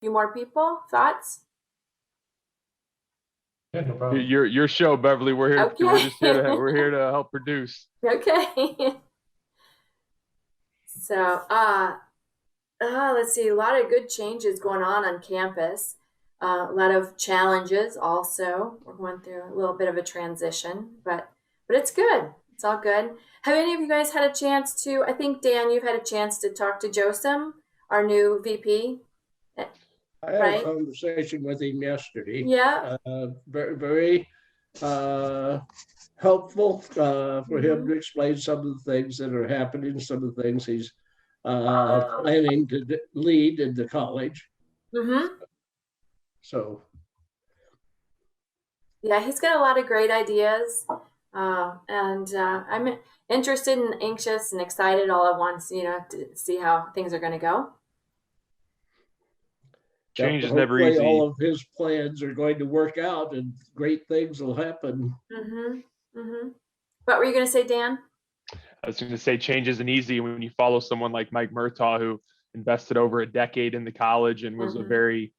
few more people. Thoughts? Yeah, no problem. Your show, Beverly. We're just here to Okay. we're here to help produce. Okay. So, let's see, a lot of good changes going on campus. A lot of challenges also. We're going through a little bit of a transition, but it's good. It's all good. Have any of you guys had a chance to? I think Dan, you've had a chance to talk to Josem, our new VP, I had a right? conversation with him yesterday. Yeah. Very, very helpful for him Mm-hmm. to explain some of the things that are happening, some of the things he's planning to lead in the college. Mm-hmm. So, Yeah, he's got a lot of great ideas. And I'm interested and anxious and excited all at once, to see how things are going to go. Change is never hopefully all easy. of his plans are going to work out and great things will happen. Mm-hmm. Mm-hmm. What were you going to say, Dan? I was going to say change isn't easy when you follow someone like Mike Murtaugh, who invested over a decade in the college and was a Mm-hmm. very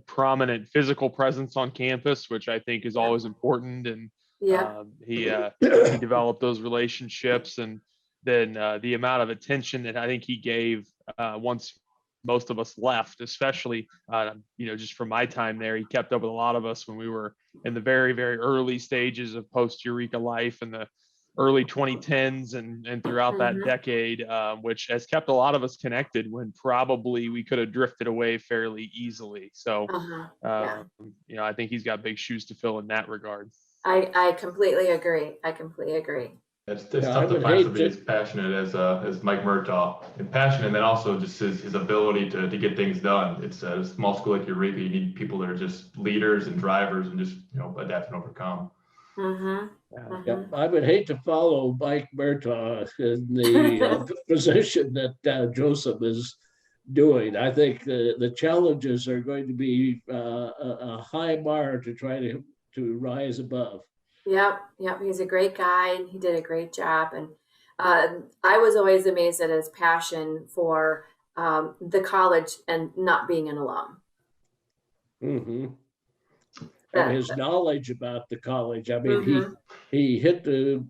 prominent physical presence on campus, which I think is Yeah. always important. And Yeah. he developed those relationships, and then the amount of attention that I think he gave once most of us left, especially just from my time there, he kept up with a lot of us when we were in the very, very early stages of post Eureka life and the early 2010s and throughout that Mm-hmm. decade, which has kept a lot of us connected when probably we could have drifted away fairly easily. So, Uh-huh. Yeah. um, I think he's got big shoes to fill in that regard. I completely agree. I completely agree. It's Yeah, I tough to would find hate somebody to. as passionate as Mike Murtaugh, and passionate, and then also just his ability to get things done. It's a small school like Eureka. You need people that are just leaders and drivers and just adapt and overcome. Mm-hmm. Yeah. Yeah, Mm-hmm. I would hate to follow Mike Murtaugh in the position that Joseph is doing. I think the challenges are going to be a high bar to try to rise above. Yep, yep. He's a great guy, and he did a great job. And I was always amazed at his passion for the college and not being an alum. Hmm. And That, his knowledge about the college. I mean, mm-hmm, he hit the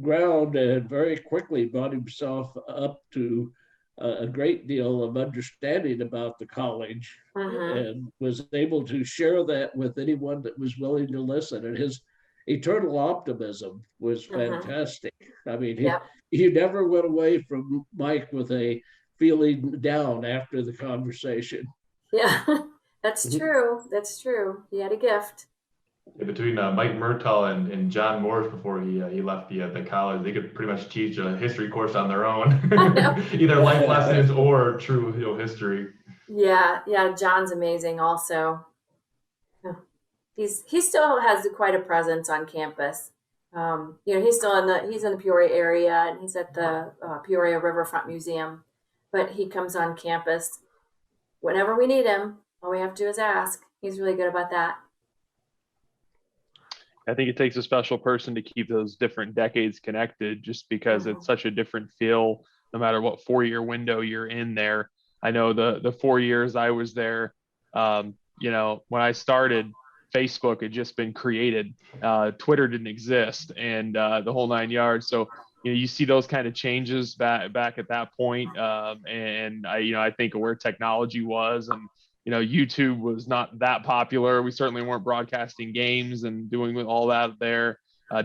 ground and very quickly brought himself up to a great deal of understanding about the college mm-hmm. and was able to share that with anyone that was willing to listen. And his eternal optimism was Mm-hmm. fantastic. I mean, Yep. he never went away from Mike with a feeling down after the conversation. Yeah, that's true. That's true. He had a gift. Yeah, between Mike Murtaugh and John Morris before he left the college, they could pretty much teach a history course on their own, I know. either life lessons or true history. Yeah, yeah. John's amazing. Also, yeah. He still has quite a presence on campus. He's in the Peoria area, and he's at the Peoria Riverfront Museum. But he comes on campus whenever we need him. All we have to do is ask. He's really good about that. I think it takes a special person to keep those different decades connected just because Mm-hmm. it's such a different feel no matter what 4 year window you're in there. I know the 4 years I was there, when I started, Facebook had just been created. Twitter didn't exist and the whole 9 yards. So, you see those kind of changes back at that point. And I think of where technology was, and YouTube was not that popular. We certainly weren't broadcasting games and doing all that there.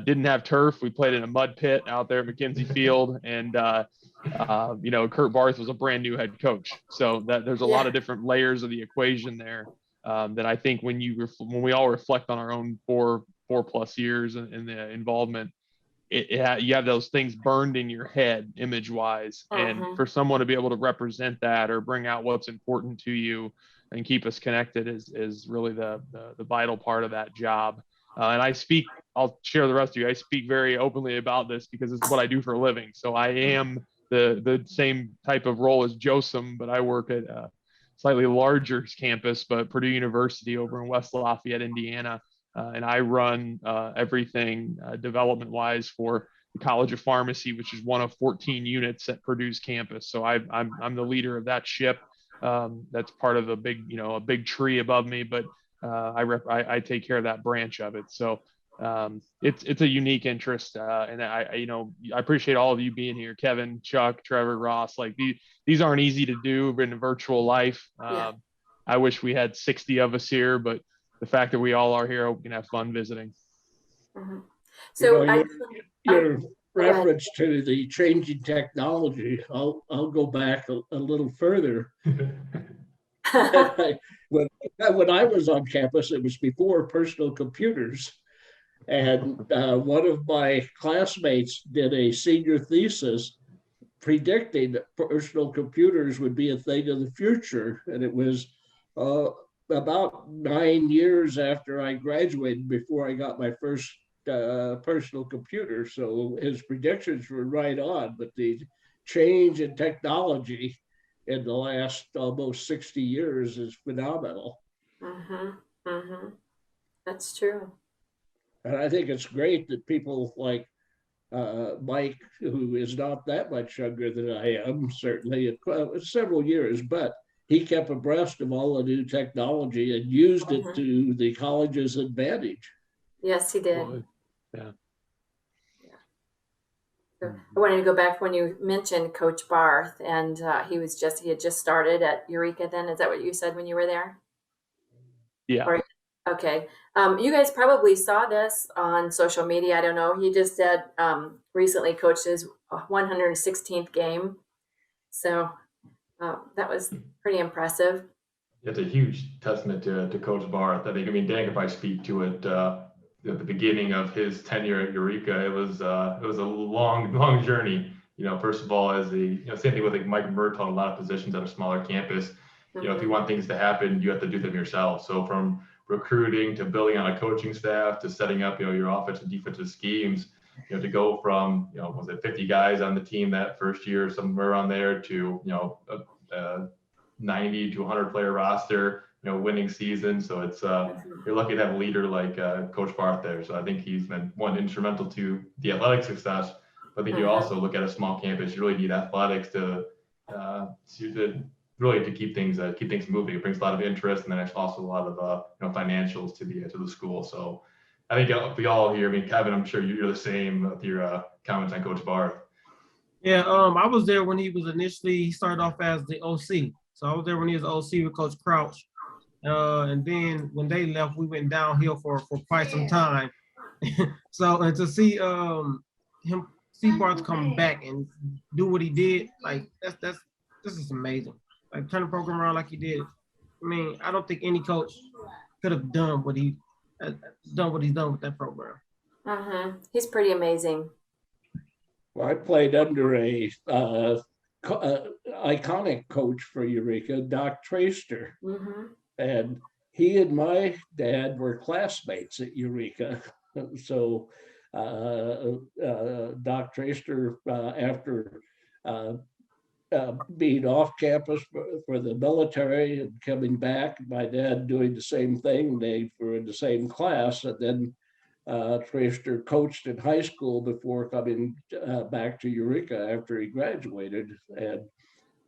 Didn't have turf. We played in a mud pit out there at McKenzie Field, and Kurt Barth was a brand new head coach. So that there's a lot Yeah. of different layers of the equation there that I think when we all reflect on our own four plus years in the involvement, you have those things burned in your head image wise, and Mm-hmm. for someone to be able to represent that or bring out what's important to you and keep us connected is really the vital part of that job. And I'll share the rest of you. I speak very openly about this because it's what I do for a living. So I am the same type of role as Josem, but I work at a slightly larger campus, but Purdue University over in West Lafayette, Indiana. And I run everything development wise for the College of Pharmacy, which is one of 14 units at Purdue's campus. So I'm the leader of that ship. That's part of a big tree above me, but I take care of that branch of it. So it's a unique interest, and I appreciate all of you being here, Kevin, Chuck, Trevor, Ross. Like these aren't easy to do in a virtual life. Yeah. I wish we had 60 of us here, but the fact that we all are here, we can have fun visiting. Mhm. You So know, your go ahead. reference to the changing technology, I'll go back a little further. When I was on campus, it was before personal computers. And one of my classmates did a senior thesis predicting that personal computers would be a thing of the future. And it was uh, about 9 years after I graduated before I got my first personal computer. So his predictions were right on, but the change in technology in the last almost 60 years is phenomenal. Mm-hmm. Mm-hmm. That's true. And I think it's great that people like Mike, who is not that much younger than I am, certainly several years, but he kept abreast of all the new technology and used it Mhm. to the college's advantage. Yes, he did. Well, yeah. So I wanted to go back when you mentioned Coach Barth, and he had just started at Eureka. Then is that what you said when you were there? Yeah. Or, okay. You guys probably saw this on social media. I don't know. He just said recently coached his 116th game, so that was pretty impressive. It's a huge testament to Coach Barth. I think, I mean, Dan could probably speak to it. At the beginning of his tenure at Eureka, it was a long journey. First of all, as same thing with like Mike Murtaugh, a lot of positions at a smaller campus. If you want things to happen, you have to do them yourself. So from recruiting to building out a coaching staff to setting up, your offensive and defensive schemes, to go from, was it 50 guys on the team that first year, somewhere around there, to, 90 to 100 player roster, winning season. So it's you're lucky to have a leader like Coach Barth there. So I think he's been instrumental to the athletic success. But I think you also look at a small campus, you really need athletics to really to keep things moving. It brings a lot of interest, and then there's also a lot of financials to the school. So I think we all here. I mean, Kevin, I'm sure you're the same with your comments on Coach Barth. Yeah, I was there when he started off as the OC. So I was there when he was OC with Coach Crouch. And then when they left, we went downhill for quite some time. So, and to see Barth come back and do what he did, like this is amazing. Like turn the program around like he did. I mean, I don't think any coach could have done what he's done with that program. He's pretty amazing. Well, I played under a iconic coach for Eureka, Doc Traster. And he and my dad were classmates at Eureka. So Doc Traster, after being off campus for the military and coming back, my dad doing the same thing, they were in the same class. And then Traster coached in high school before coming back to Eureka after he graduated. And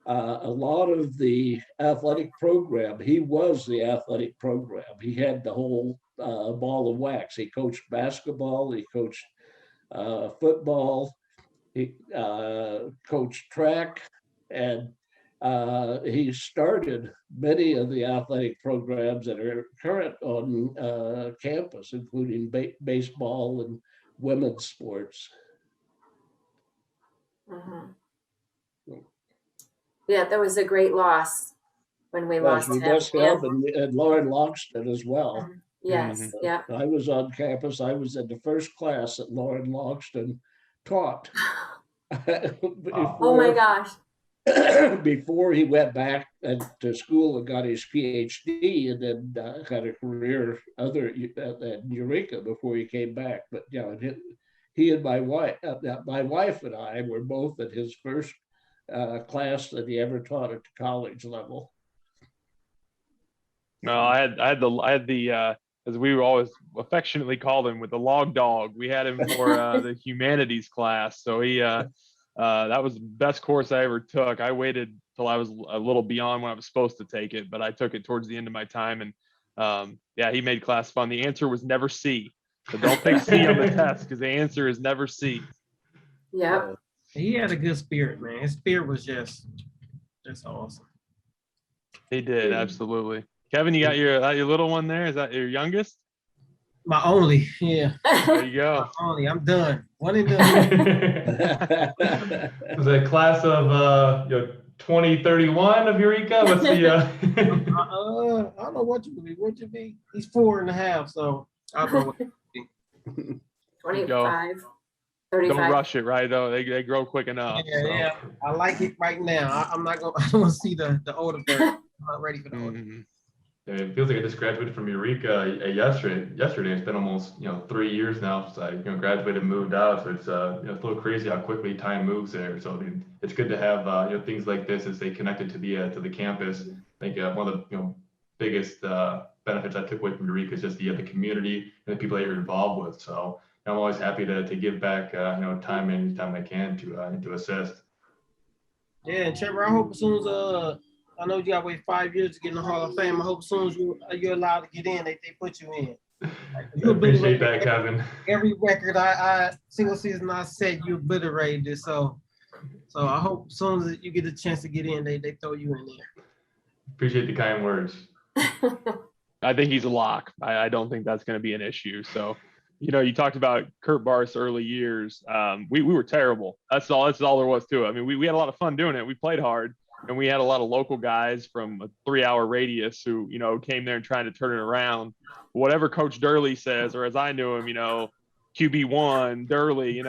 a lot of the athletic program, he was the athletic program. He had the whole ball of wax. He coached basketball, he coached football, he coached track, and he started many of the athletic programs that are current on campus, including baseball and women's sports. Yeah, that was a great loss when we lost him. Lost him and Lauren Longston as well. Yes, yeah. I was on campus. I was in the first class that Lauren Longston taught. Oh my gosh. Before he went back to school and got his PhD, and then had a career at Eureka before he came back. But he and my wife and I were both at his first class that he ever taught at the college level. No, I had the as we were always affectionately called him, with the log dog. We had him for the humanities class. So he that was the best course I ever took. I waited till I was a little beyond when I was supposed to take it, but I took it towards the end of my time. And yeah, he made class fun. The answer was never C. So don't pick C on the test because the answer is never C. Yep. He had a good spirit, man. His spirit was just awesome. He did, absolutely. Kevin, you got your little one there? Is that your youngest? My only, yeah. There you go. My only. I'm done. One and done. Was that class of 2031 of Eureka? What's the I don't know what you believe. What you be? He's 4.5, so I don't know what. 25, Don't 35. rush it, right? Though they grow quick enough. Yeah, so. yeah. I like it right now. I'm not gonna. I don't want to see the older version. I'm not ready for the older. Mhm. It feels like I just graduated from Eureka yesterday. It's been almost 3 years now since I graduated and moved out. So it's it's a little crazy how quickly time moves there. So it's good to have things like this and stay connected to the campus. I think one of the biggest benefits I took away from Eureka is just the community and the people that you're involved with. So I'm always happy to give back time anytime I can to assist. Yeah, and Trevor, I hope as soon as I know you got to wait 5 years to get in the Hall of Fame. I hope as soon as you're allowed to get in, they put you in. I appreciate that, Kevin. Every record single season I set, you obliterated it. So I hope as soon as you get a chance to get in, they throw you in there. Appreciate the kind words. I think he's a lock. I don't think that's going to be an issue. So, you talked about Kurt Barth's early years. We were terrible. That's all there was to it. I mean, we had a lot of fun doing it. We played hard, and we had a lot of local guys from a 3-hour radius who, came there and trying to turn it around. Whatever Coach Durley says, or as I knew him, QB1, Durley,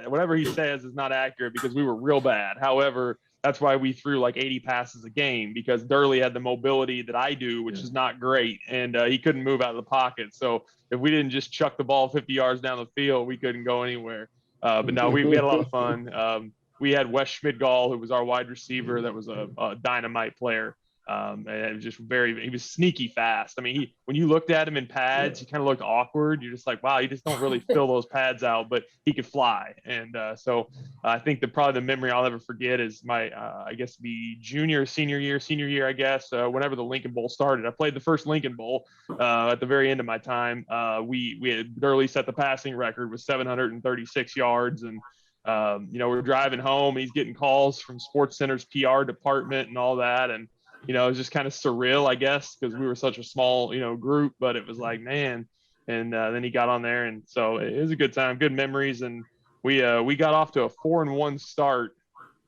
whatever he says is not accurate because we were real bad. However, that's why we threw like 80 passes a game because Durley had the mobility that I do, which is not great. And he couldn't move out of the pocket. So if we didn't just chuck the ball 50 yards down the field, we couldn't go anywhere. But no, we had a lot of fun. We had Wes Schmidgall, who was our wide receiver, that was a dynamite player. And it was just he was sneaky fast. I mean, when you looked at him in pads, he kind of looked awkward. You're just like, wow, you just don't really fill those pads out, but he could fly. And so I think probably the memory I'll never forget is my, I guess, the senior year, I guess, whenever the Lincoln Bowl started. I played the first Lincoln Bowl at the very end of my time. We had Durley set the passing record with 736 yards. And we're driving home. He's getting calls from SportsCenter's PR department and all that. And it was just kind of surreal, I guess, because we were such a small, group, but it was like, man. And then he got on there. And so it was a good time, good memories. And we got off to a 4-1 start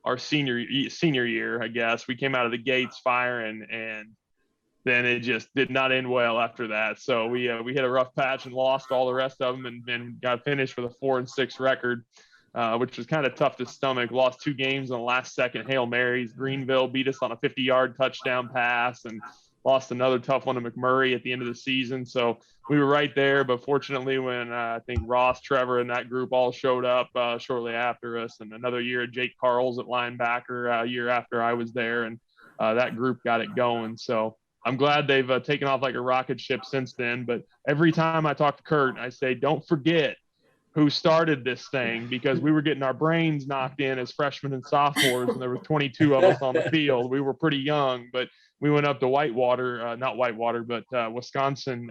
our senior year, I guess. We came out of the gates firing, and then it just did not end well after that. So we hit a rough patch and lost all the rest of them and got finished with a 4-6 record. Which was kind of tough to stomach. Lost 2 games on the last second Hail Marys. Greenville beat us on a 50-yard touchdown pass and lost another tough one to McMurray at the end of the season. So we were right there. But fortunately, when I think Ross, Trevor, and that group all showed up shortly after us, and another year of Jake Carls at linebacker a year after I was there, and that group got it going. So I'm glad they've taken off like a rocket ship since then. But every time I talk to Kurt, I say, don't forget who started this thing, because we were getting our brains knocked in as freshmen and sophomores, and there were 22 of us on the field. We were pretty young, but we went up to Wisconsin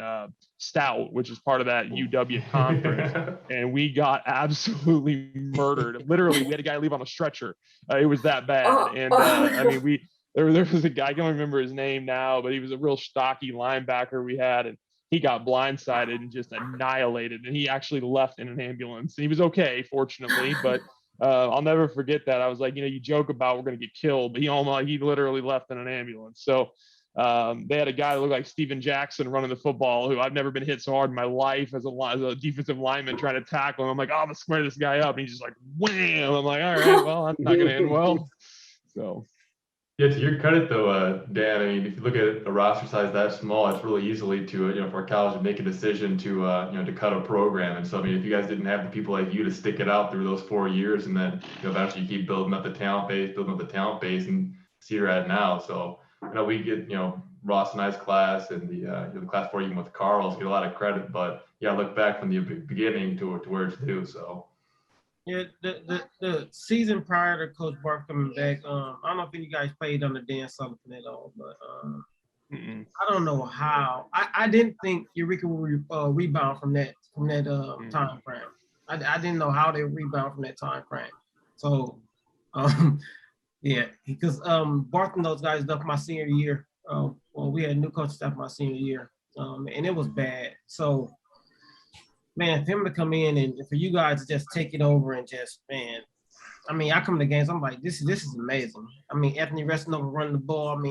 Stout, which is part of that UW conference, and we got absolutely murdered. Literally, we had a guy leave on a stretcher. It was that bad. And I mean, there was a guy, I don't remember his name now, but he was a real stocky linebacker we had, and he got blindsided and just annihilated, and he actually left in an ambulance. He was okay, fortunately, but I'll never forget that. I was like, you joke about we're going to get killed, but he literally left in an ambulance. So they had a guy that looked like Steven Jackson running the football, who I've never been hit so hard in my life as a defensive lineman trying to tackle him. I'm like, oh, I'm going to square this guy up. And he's just like, wham. I'm like, all right, well, that's not going to end well. So. Yeah, to your credit though, Dan, I mean, if you look at a roster size that small, it's really easily to, for a college to make a decision to, to cut a program. And so, I mean, if you guys didn't have the people like you to stick it out through those 4 years, and then, eventually you keep building up the talent base, and see where you're at now. So, we get, Ross and I's class and the class 4, even with Carl's, get a lot of credit, but yeah, look back from the beginning to where it's due. So. Yeah, the season prior to Coach Bark coming back, I don't know if you guys played under Dan Sullivan at all, but Mm-mm. I don't know how. I didn't think Eureka would rebound from that time frame. I didn't know how they would rebound from that time frame. So, yeah, because Barth and those guys left my senior year. Well, we had new coach staff my senior year, and it was bad. So, man, for him to come in and for you guys to just take it over and just, man, I mean, I come to games, I'm like, this is amazing. I mean, Anthony Resnova running the ball.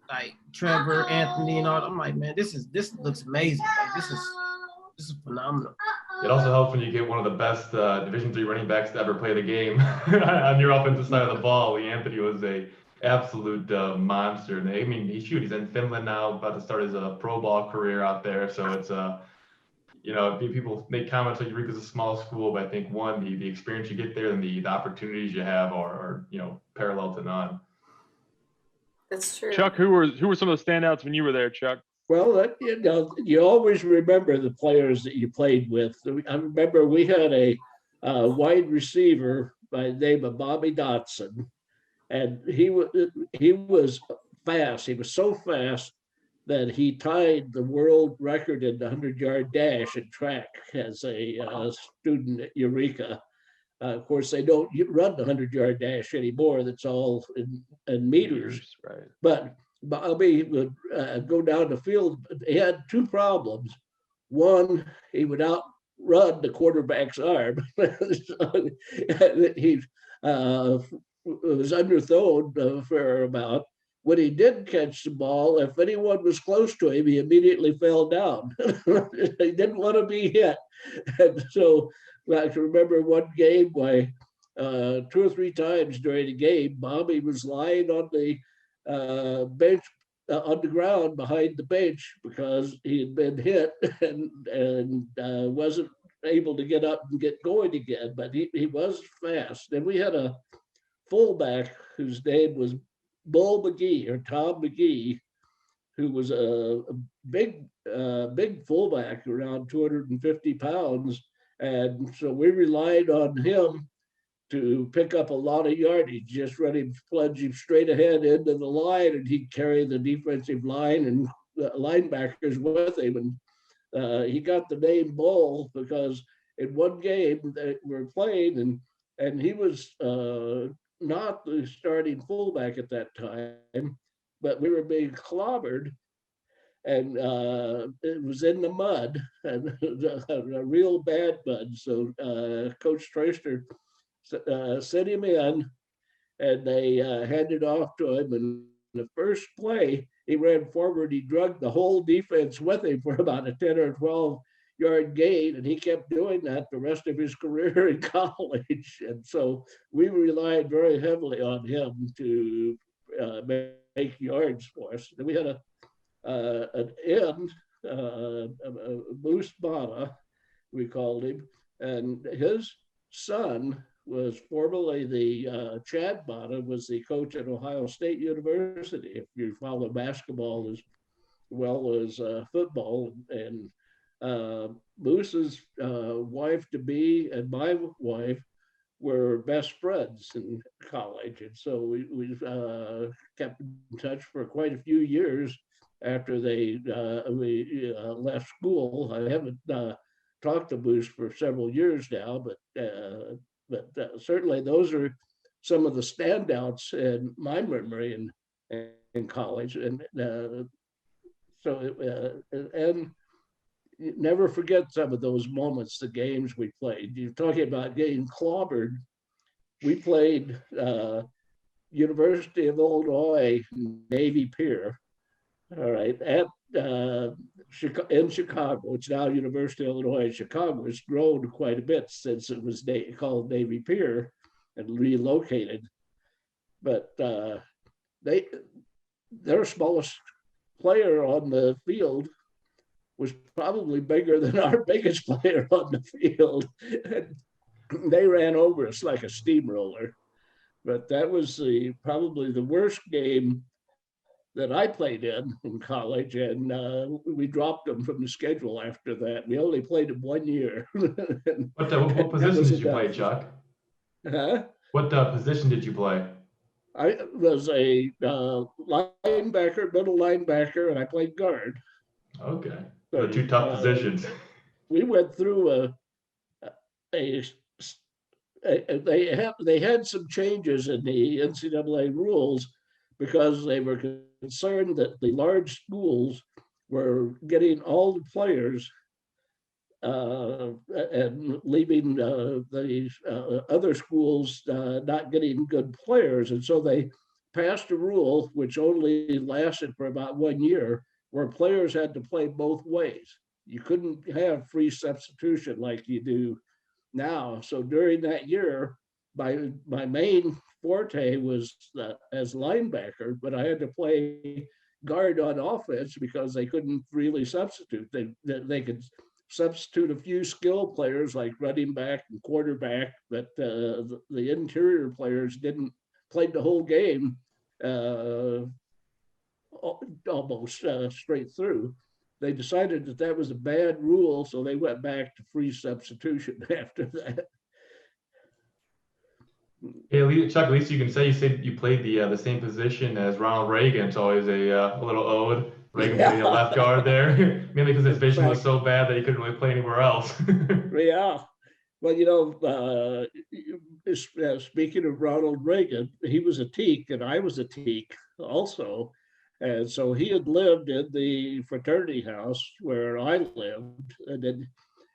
Like Trevor, Anthony, and all. I'm like, man, this looks amazing. Like, this is phenomenal. It also helps when you get one of the best Division III running backs to ever play the game on your offensive side of the ball. Lee Anthony was a absolute monster. And he's in Finland now, about to start his pro ball career out there. So it's people make comments like Eureka's a small school, but I think the experience you get there and the opportunities you have are parallel to none. That's true. Chuck, who were some of the standouts when you were there, Chuck? Well, you always remember the players that you played with. I remember we had a wide receiver by the name of Bobby Dotson, and he was fast. He was so fast that he tied the world record in the 100-yard dash in track as a student at Eureka. Of course, they don't run the 100-yard dash anymore. That's all in meters. Right. But Bobby would go down the field. He had two problems. One, he would outrun the quarterback's arm. He was underthrown a fair amount. When he did catch the ball, if anyone was close to him, he immediately fell down. He didn't want to be hit. And so I can remember one game where 2 or 3 times during the game, Bobby was lying on the bench on the ground behind the bench because he had been hit and wasn't able to get up and get going again, but he was fast. And we had a fullback whose name was Bull McGee or Tom McGee, who was a big fullback, around 250 pounds. And so we relied on him to pick up a lot of yardage, just plunge him straight ahead into the line, and he'd carry the defensive line and the linebackers with him. And he got the name Bull because in one game that we were playing, and he was not the starting fullback at that time, but we were being clobbered, and it was in the mud, and a real bad mud. So Coach Traister sent him in, and they handed off to him. And the first play, he ran forward. He dragged the whole defense with him for about a 10 or 12-yard gain, and he kept doing that the rest of his career in college. And so we relied very heavily on him to make yards for us. And we had an end, Moose Bata, we called him, and his son was formerly Chad Bata was the coach at Ohio State University, if you follow basketball as well as football. And Moose's wife-to-be and my wife were best friends in college. And so we kept in touch for quite a few years after we left school. I haven't talked to Moose for several years now, but certainly those are some of the standouts in my memory in college. And and never forget some of those moments, the games we played. You're talking about getting clobbered. We played University of Illinois, Navy Pier, all right, in Chicago. It's now University of Illinois in Chicago. It's grown quite a bit since it was called Navy Pier and relocated. But their smallest player on the field was probably bigger than our biggest player on the field. And they ran over us like a steamroller. But that was probably the worst game that I played in college, and we dropped them from the schedule after that. We only played them 1 year. What position did you play, Chuck? Huh? What position did you play? I was a linebacker, middle linebacker, and I played guard. Okay, the two tough positions. We went through a they had some changes in the NCAA rules because they were concerned that the large schools were getting all the players and leaving the other schools not getting good players. And so they passed a rule which only lasted for about 1 year, where players had to play both ways. You couldn't have free substitution like you do now. So during that year, my main forte was as linebacker, but I had to play guard on offense because they couldn't really substitute. They could substitute a few skill players like running back and quarterback, but the interior players didn't play the whole game almost straight through. They decided that that was a bad rule, so they went back to free substitution after that. Hey, Chuck, at least you can say you said you played the same position as Ronald Reagan. It's always a little ode. Reagan played a left guard there, mainly because his vision was so bad that he couldn't really play anywhere else. Yeah. Well, speaking of Ronald Reagan, he was a teak and I was a teak also. And so he had lived in the fraternity house where I lived, and then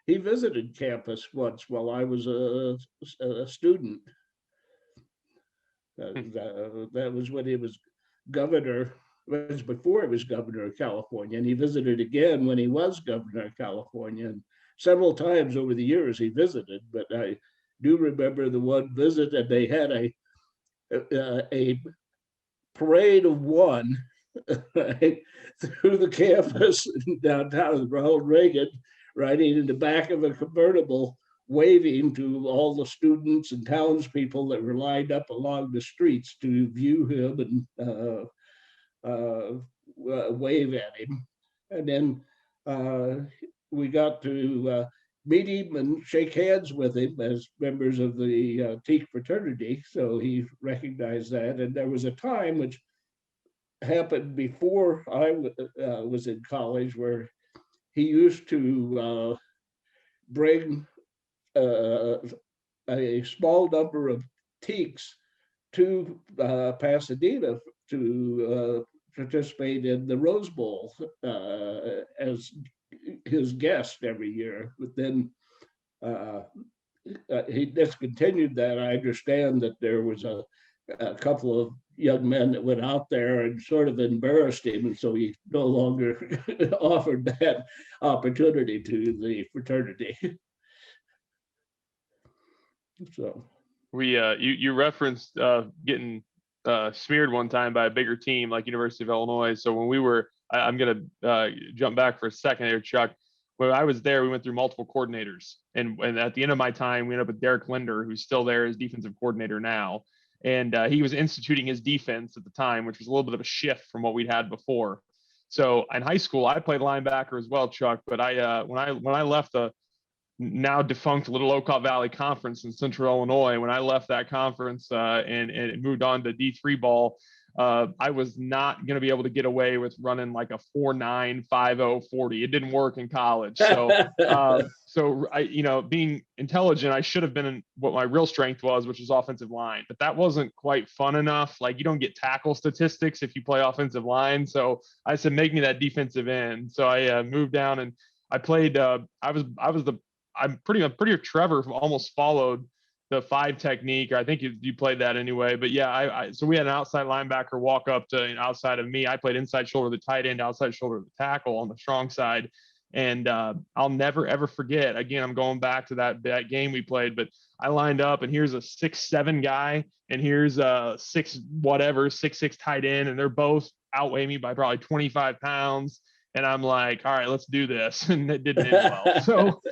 he visited campus once while I was a student. That was when he was governor. It was before he was governor of California, and he visited again when he was governor of California. And several times over the years he visited, but I do remember the one visit, and they had a parade of one right, through the campus in downtown, Ronald Reagan riding in the back of a convertible, waving to all the students and townspeople that were lined up along the streets to view him and wave at him. And then we got to meet him and shake hands with him as members of the Teak fraternity. So he recognized that. And there was a time which happened before I was in college where he used to bring a small number of Teaks to Pasadena to participate in the Rose Bowl as his guest every year. But then he discontinued that. I understand that there was a couple of young men that went out there and sort of embarrassed him, and so he no longer offered that opportunity to the fraternity. So you referenced getting smeared one time by a bigger team like University of Illinois. So when we were, I'm gonna jump back for a second here, Chuck. When I was there, we went through multiple coordinators, and at the end of my time, we ended up with Derek Linder, who's still there as defensive coordinator now. And he was instituting his defense at the time, which was a little bit of a shift from what we'd had before. So in high school, I played linebacker as well, Chuck. But when I left the now defunct Little Oak Valley Conference in Central Illinois, when I left that conference and moved on to D3 ball, I was not going to be able to get away with running like a 4.9, 5.0, 40. It didn't work in college. So, I, being intelligent, I should have been in what my real strength was, which is offensive line. But that wasn't quite fun enough. Like, you don't get tackle statistics if you play offensive line. So I said, make me that defensive end. So I moved down and I played. I'm pretty sure Trevor almost followed the 5 technique. I think you played that anyway, but yeah, so we had an outside linebacker walk up to outside of me. I played inside shoulder, the tight end, outside shoulder, the tackle on the strong side. And I'll never, ever forget, again, I'm going back to that game we played, but I lined up and here's a 6'7" guy and here's a 6'6" tight end. And they're both outweigh me by probably 25 pounds. And I'm like, all right, let's do this. And it didn't end well. So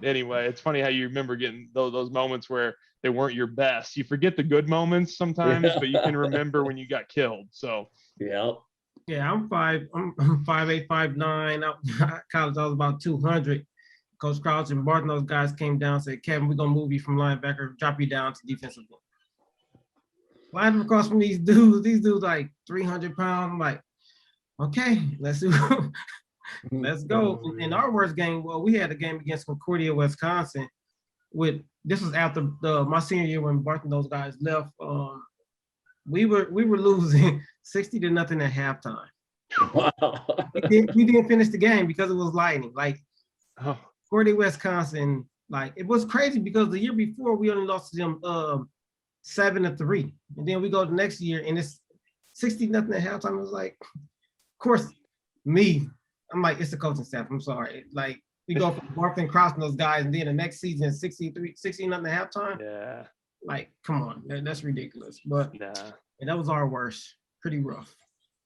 anyway, it's funny how you remember getting those moments where they weren't your best. You forget the good moments sometimes, but you can remember when you got killed. So yeah. Yeah, I'm 5'8", 5'9". College, I was about 200. Coach Crouch and Barton, those guys came down and said, Kevin, we're gonna move you from linebacker, drop you down to defensive line. Lining across from these dudes like 300 pounds. I'm like, okay, let's go. In our worst game, well, we had a game against Concordia, Wisconsin. This was after my senior year when Barton, those guys left. We were losing 60-0 at halftime. Wow. We didn't finish the game because it was lightning. Like Oh, Concordia, Wisconsin, like it was crazy because the year before we only lost to them 7-3, and then we go the next year and it's 60-0 at halftime. It was like, of course, I'm like, it's the coaching staff. I'm sorry. Like we go from Barton, Cross and those guys, and then the next season 60-0 at halftime. yeah. Like, come on, that's ridiculous. But Nah. and that was our worst. Pretty rough.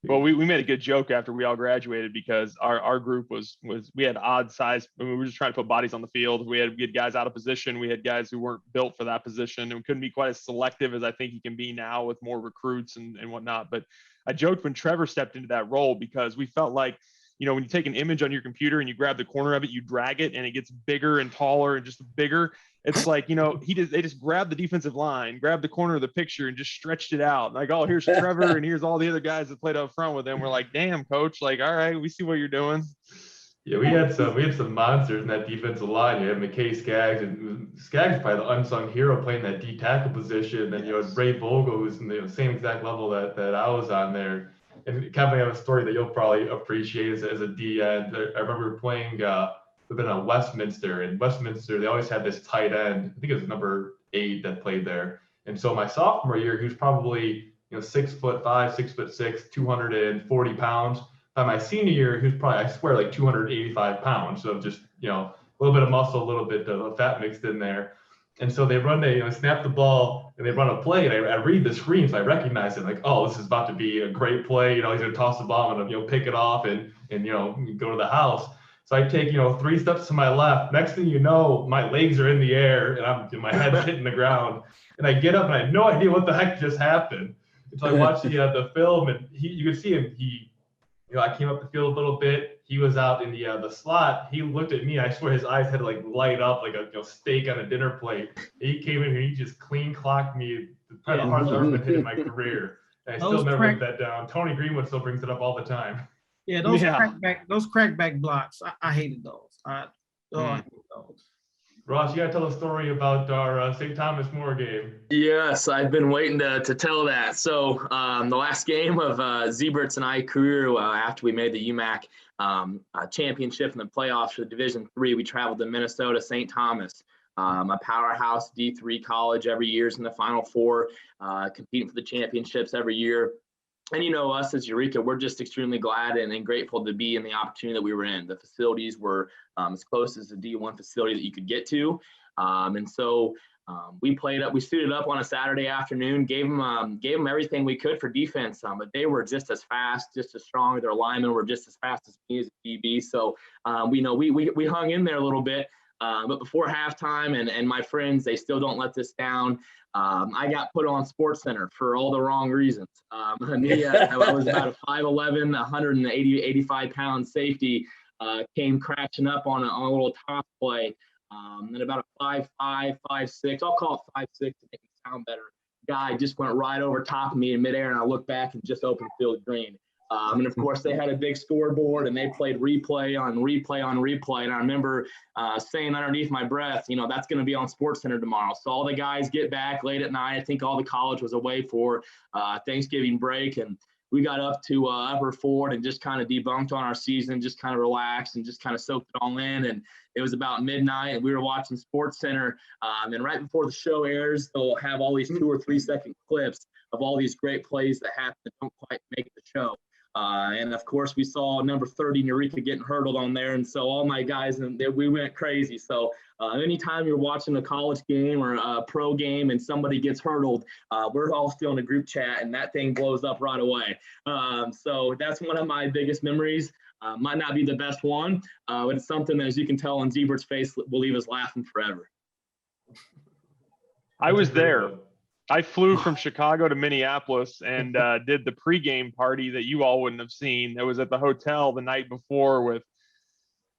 Well, we made a good joke after we all graduated because our group was we had odd size. I mean, we were just trying to put bodies on the field. We had guys out of position. We had guys who weren't built for that position, and we couldn't be quite as selective as I think he can be now with more recruits and whatnot. But I joked when Trevor stepped into that role because we felt like, you know, when you take an image on your computer and you grab the corner of it, you drag it and it gets bigger and taller and just bigger. It's like, you know, they just grabbed the defensive line, grabbed the corner of the picture and just stretched it out. Like, oh, here's Trevor and here's all the other guys that played up front with him. We're like, damn, coach, like, all right, we see what you're doing. Yeah, we had some monsters in that defensive line. You had McKay Skaggs, and Skaggs is probably the unsung hero playing that D tackle position. And you know, Ray Vogel, who's in the same exact level that I was on there. And Kevin, I have a story that you'll probably appreciate as a D end. I remember playing we've been at Westminster. In Westminster, they always had this tight end. I think it was number 8 that played there. And so my sophomore year, he was probably 6'5", 6'6", 240 pounds. By my senior year, he was probably, I swear, like 285 pounds. So just a little bit of muscle, a little bit of fat mixed in there. And so they snap the ball and they run a play. And I read the screen, so I recognize it. Like, oh, this is about to be a great play. He's going to toss the ball and pick it off and go to the house. So I take 3 steps to my left. Next thing you know, my legs are in the air and my head's hitting the ground. And I get up and I have no idea what the heck just happened. And so I watched the film and you could see him. I came up the field a little bit. He was out in the slot. He looked at me. I swear his eyes had to like light up like a steak on a dinner plate. He came in here. He just clean clocked me. Probably the hardest I've ever been hit in my career. And I still never wrote that down. Tony Greenwood still brings it up all the time. Yeah, those crackback blocks. I hated those. I hated those. Ross, you got to tell a story about our St. Thomas More game. Yes, I've been waiting to tell that. So the last game of Zebert's and I career, after we made the UMAC championship in the playoffs for the Division III, we traveled to Minnesota, St. Thomas, a powerhouse D3 college every year is in the Final Four, competing for the championships every year. And us as Eureka, we're just extremely glad and grateful to be in the opportunity that we were in. The facilities were as close as a D1 facility that you could get to. And so we suited up on a Saturday afternoon, gave them everything we could for defense, but they were just as fast, just as strong. Their linemen were just as fast as me as a DB. So we hung in there a little bit. But before halftime, and my friends, they still don't let this down. I got put on SportsCenter for all the wrong reasons. I was about a 5'11", 85-pound safety, came crashing up on a little top play. And about a 5'5", 5'6", I'll call it 5'6" to make it sound better. Guy just went right over top of me in midair, and I looked back and just opened field green. And of course, they had a big scoreboard and they played replay on replay on replay. And I remember saying underneath my breath, that's going to be on SportsCenter tomorrow. So all the guys get back late at night. I think all the college was away for Thanksgiving break. And we got up to Upper Ford and just kind of debunked on our season, just kind of relaxed and just kind of soaked it all in. And it was about midnight and we were watching SportsCenter. And right before the show airs, they'll have all these 2 or 3 second clips of all these great plays that happen that don't quite make the show. And of course, we saw number 30 Eureka getting hurdled on there. And so all my guys, we went crazy. So anytime you're watching a college game or a pro game and somebody gets hurdled, we're all still in a group chat and that thing blows up right away. So that's one of my biggest memories. Might not be the best one, but it's something that, as you can tell on Zebert's face, will leave us laughing forever. I was there. I flew from Chicago to Minneapolis and did the pregame party that you all wouldn't have seen. It was at the hotel the night before with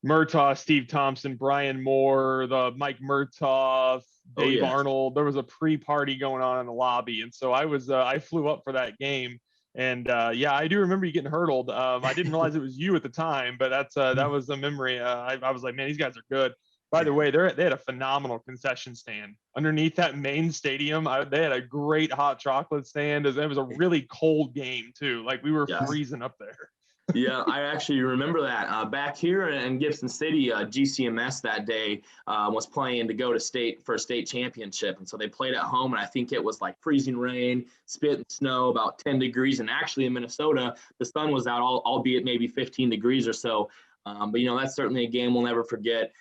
Murtaugh, Steve Thompson, Brian Moore, the Mike Murtaugh, Dave yeah. Arnold. There was a pre-party going on in the lobby, and so I flew up for that game. And yeah, I do remember you getting hurdled. I didn't realize it was you at the time, but that was a memory. I was like, man, these guys are good. By the way, they had a phenomenal concession stand underneath that main stadium. They had a great hot chocolate stand. It was a really cold game too. Like we were Yes. freezing up there. Yeah, I actually remember that. Back here in Gibson City, GCMS that day was playing to go to state for a state championship. And so they played at home, and I think it was like freezing rain, spit and snow, about 10 degrees. And actually in Minnesota, the sun was out, albeit maybe 15 degrees or so. But, that's certainly a game we'll never forget.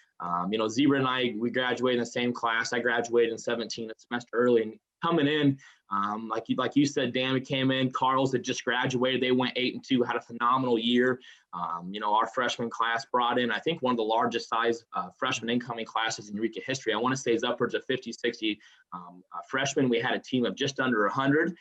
Zebra and I, we graduated in the same class. I graduated in 17, a semester early. And coming in, like you said, Dan, we came in. Carl's had just graduated. They went 8-2, had a phenomenal year. Our freshman class brought in, I think, one of the largest size freshman incoming classes in Eureka history. I want to say is upwards of 50, 60 freshmen. We had a team of just under 100,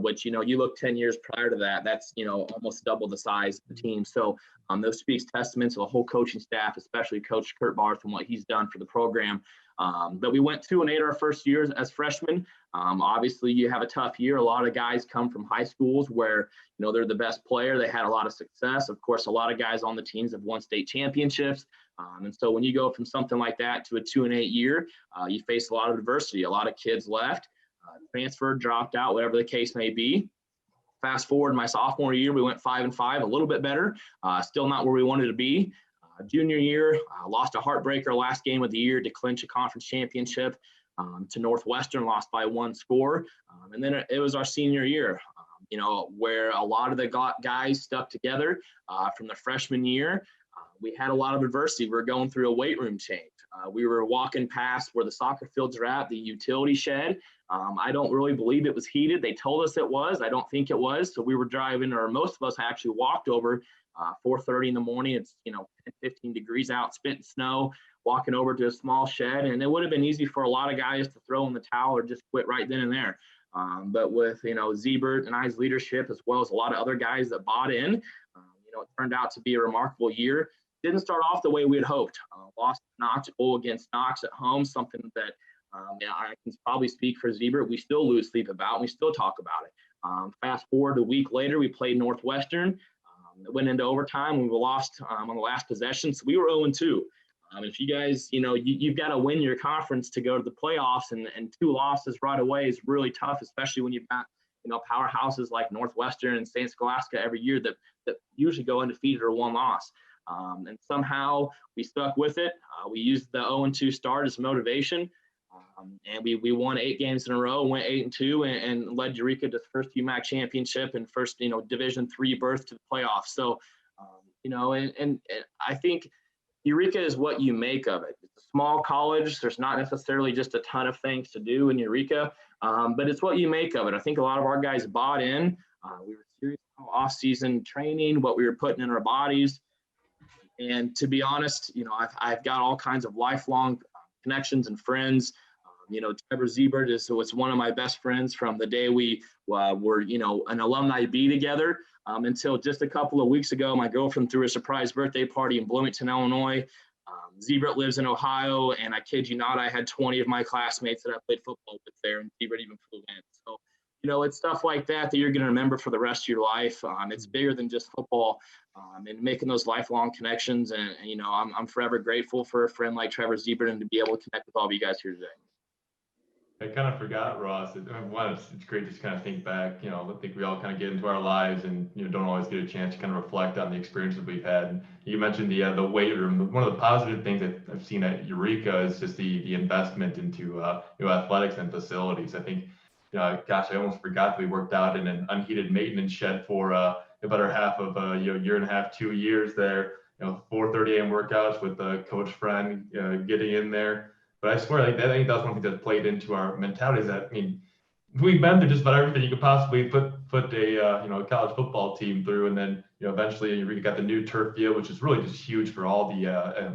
which, you look 10 years prior to that, that's, almost double the size of the team. So those speaks testament to the whole coaching staff, especially Coach Kurt Barth and what he's done for the program. But we went 2-8 our first years as freshmen. Obviously, you have a tough year. A lot of guys come from high schools where, they're the best player. They had a lot of success. Of course, a lot of guys on the teams have won state championships. And so when you go from something like that to a 2-8 year, you face a lot of adversity. A lot of kids left, transferred, dropped out, whatever the case may be. Fast forward my sophomore year, we went 5-5, a little bit better, still not where we wanted to be. Junior year, lost a heartbreaker last game of the year to clinch a conference championship to Northwestern, lost by 1 score. And then it was our senior year, where a lot of the guys stuck together from the freshman year. We had a lot of adversity. We were going through a weight room change. We were walking past where the soccer fields are at, the utility shed. I don't really believe it was heated. They told us it was. I don't think it was. So we were driving, or most of us actually walked over 4:30 in the morning. It's 10, 15 degrees out, spit and snow, walking over to a small shed. And it would have been easy for a lot of guys to throw in the towel or just quit right then and there. But with, Zebert and I's leadership, as well as a lot of other guys that bought in, it turned out to be a remarkable year. Didn't start off the way we had hoped. Lost Knox Bowl against Knox at home, something that I can probably speak for Zebert. We still lose sleep about, and we still talk about it. Fast forward a week later, we played Northwestern. Went into overtime. We were lost on the last possession, so we were 0-2. If you guys, you've got to win your conference to go to the playoffs, and 2 losses right away is really tough, especially when you've got powerhouses like Northwestern and St. Scholastica every year that usually go undefeated or 1 loss. And somehow we stuck with it. We used the 0-2 start as motivation. And we won 8 games in a row, went 8-2, and led Eureka to the first UMAC championship and first, Division III berth to the playoffs. So, and I think Eureka is what you make of it. It's a small college. There's not necessarily just a ton of things to do in Eureka, but it's what you make of it. I think a lot of our guys bought in. We were serious about off-season training, what we were putting in our bodies. And to be honest, I've got all kinds of lifelong connections and friends. Trevor Zebert was one of my best friends from the day we were, an alumni B together until just a couple of weeks ago. My girlfriend threw a surprise birthday party in Bloomington, Illinois. Zebert lives in Ohio, and I kid you not, I had 20 of my classmates that I played football with there, and Zebert even flew in. So, it's stuff like that you're going to remember for the rest of your life. It's bigger than just football, and making those lifelong connections. And I'm forever grateful for a friend like Trevor Zebert and to be able to connect with all of you guys here today. I kind of forgot, Ross. It's great to just kind of think back. I think we all kind of get into our lives and don't always get a chance to kind of reflect on the experiences we've had. You mentioned the weight room. One of the positive things that I've seen at Eureka is just the investment into athletics and facilities. I think, gosh, I almost forgot that we worked out in an unheated maintenance shed for about our half of year and a half, 2 years there. 4:30 a.m. workouts with Coach Friend getting in there. But I swear, I think that's one thing that played into our mentality. Is that, we've been through just about everything you could possibly put a college football team through, and then eventually you got the new turf field, which is really just huge for all the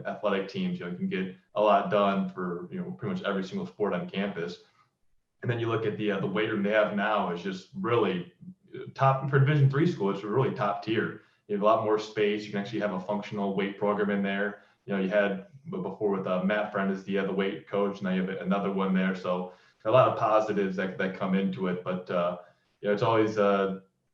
athletic teams. You can get a lot done for pretty much every single sport on campus. And then you look at the weight room they have now is just really top for Division III school. It's really top tier. You have a lot more space. You can actually have a functional weight program in there. You had before with Matt Friend as the weight coach. Now you have another one there. So a lot of positives that come into it. But it's always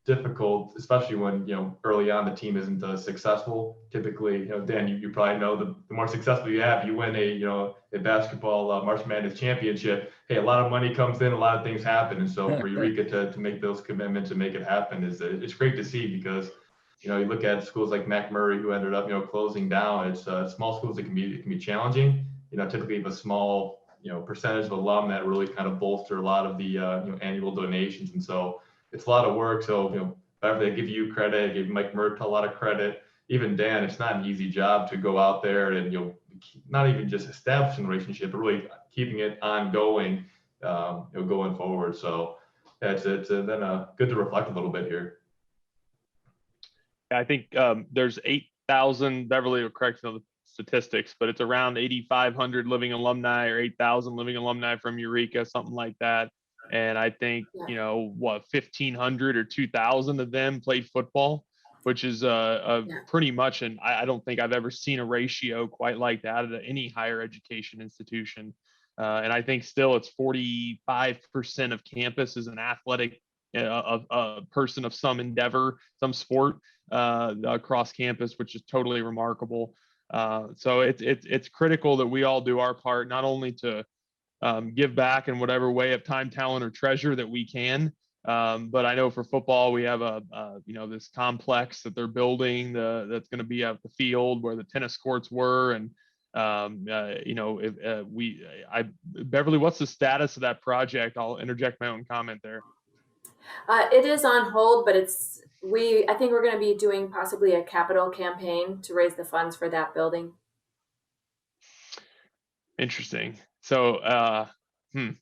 difficult, especially when early on the team isn't successful. Typically, Dan, you probably know the more successful you have, you win a basketball March Madness championship. Hey, a lot of money comes in, a lot of things happen, and so for Eureka to make those commitments and make it happen it's great to see because you look at schools like McMurray who ended up closing down. It's small schools that can be challenging. Typically have a small percentage of alum that really kind of bolster a lot of the annual donations, and so it's a lot of work. So, they give you credit, give Mike Mert a lot of credit, even Dan, it's not an easy job to go out there and, not even just establishing a relationship, but really keeping it ongoing, going forward. So it's then good to reflect a little bit here. I think there's 8,000, Beverly will correct me on the statistics, but it's around 8,500 living alumni or 8,000 living alumni from Eureka, something like that. And I think, 1,500 or 2,000 of them played football, which is pretty much, and I don't think I've ever seen a ratio quite like that at any higher education institution. And I think still it's 45% of campus is an athletic, a person of some endeavor, some sport across campus, which is totally remarkable. So it's critical that we all do our part, not only to give back in whatever way of time, talent, or treasure that we can. But I know for football, we have this complex that they're building that's going to be at the field where the tennis courts were. And, Beverly, what's the status of that project? I'll interject my own comment there. It is on hold, but I think we're going to be doing possibly a capital campaign to raise the funds for that building. Interesting. So, all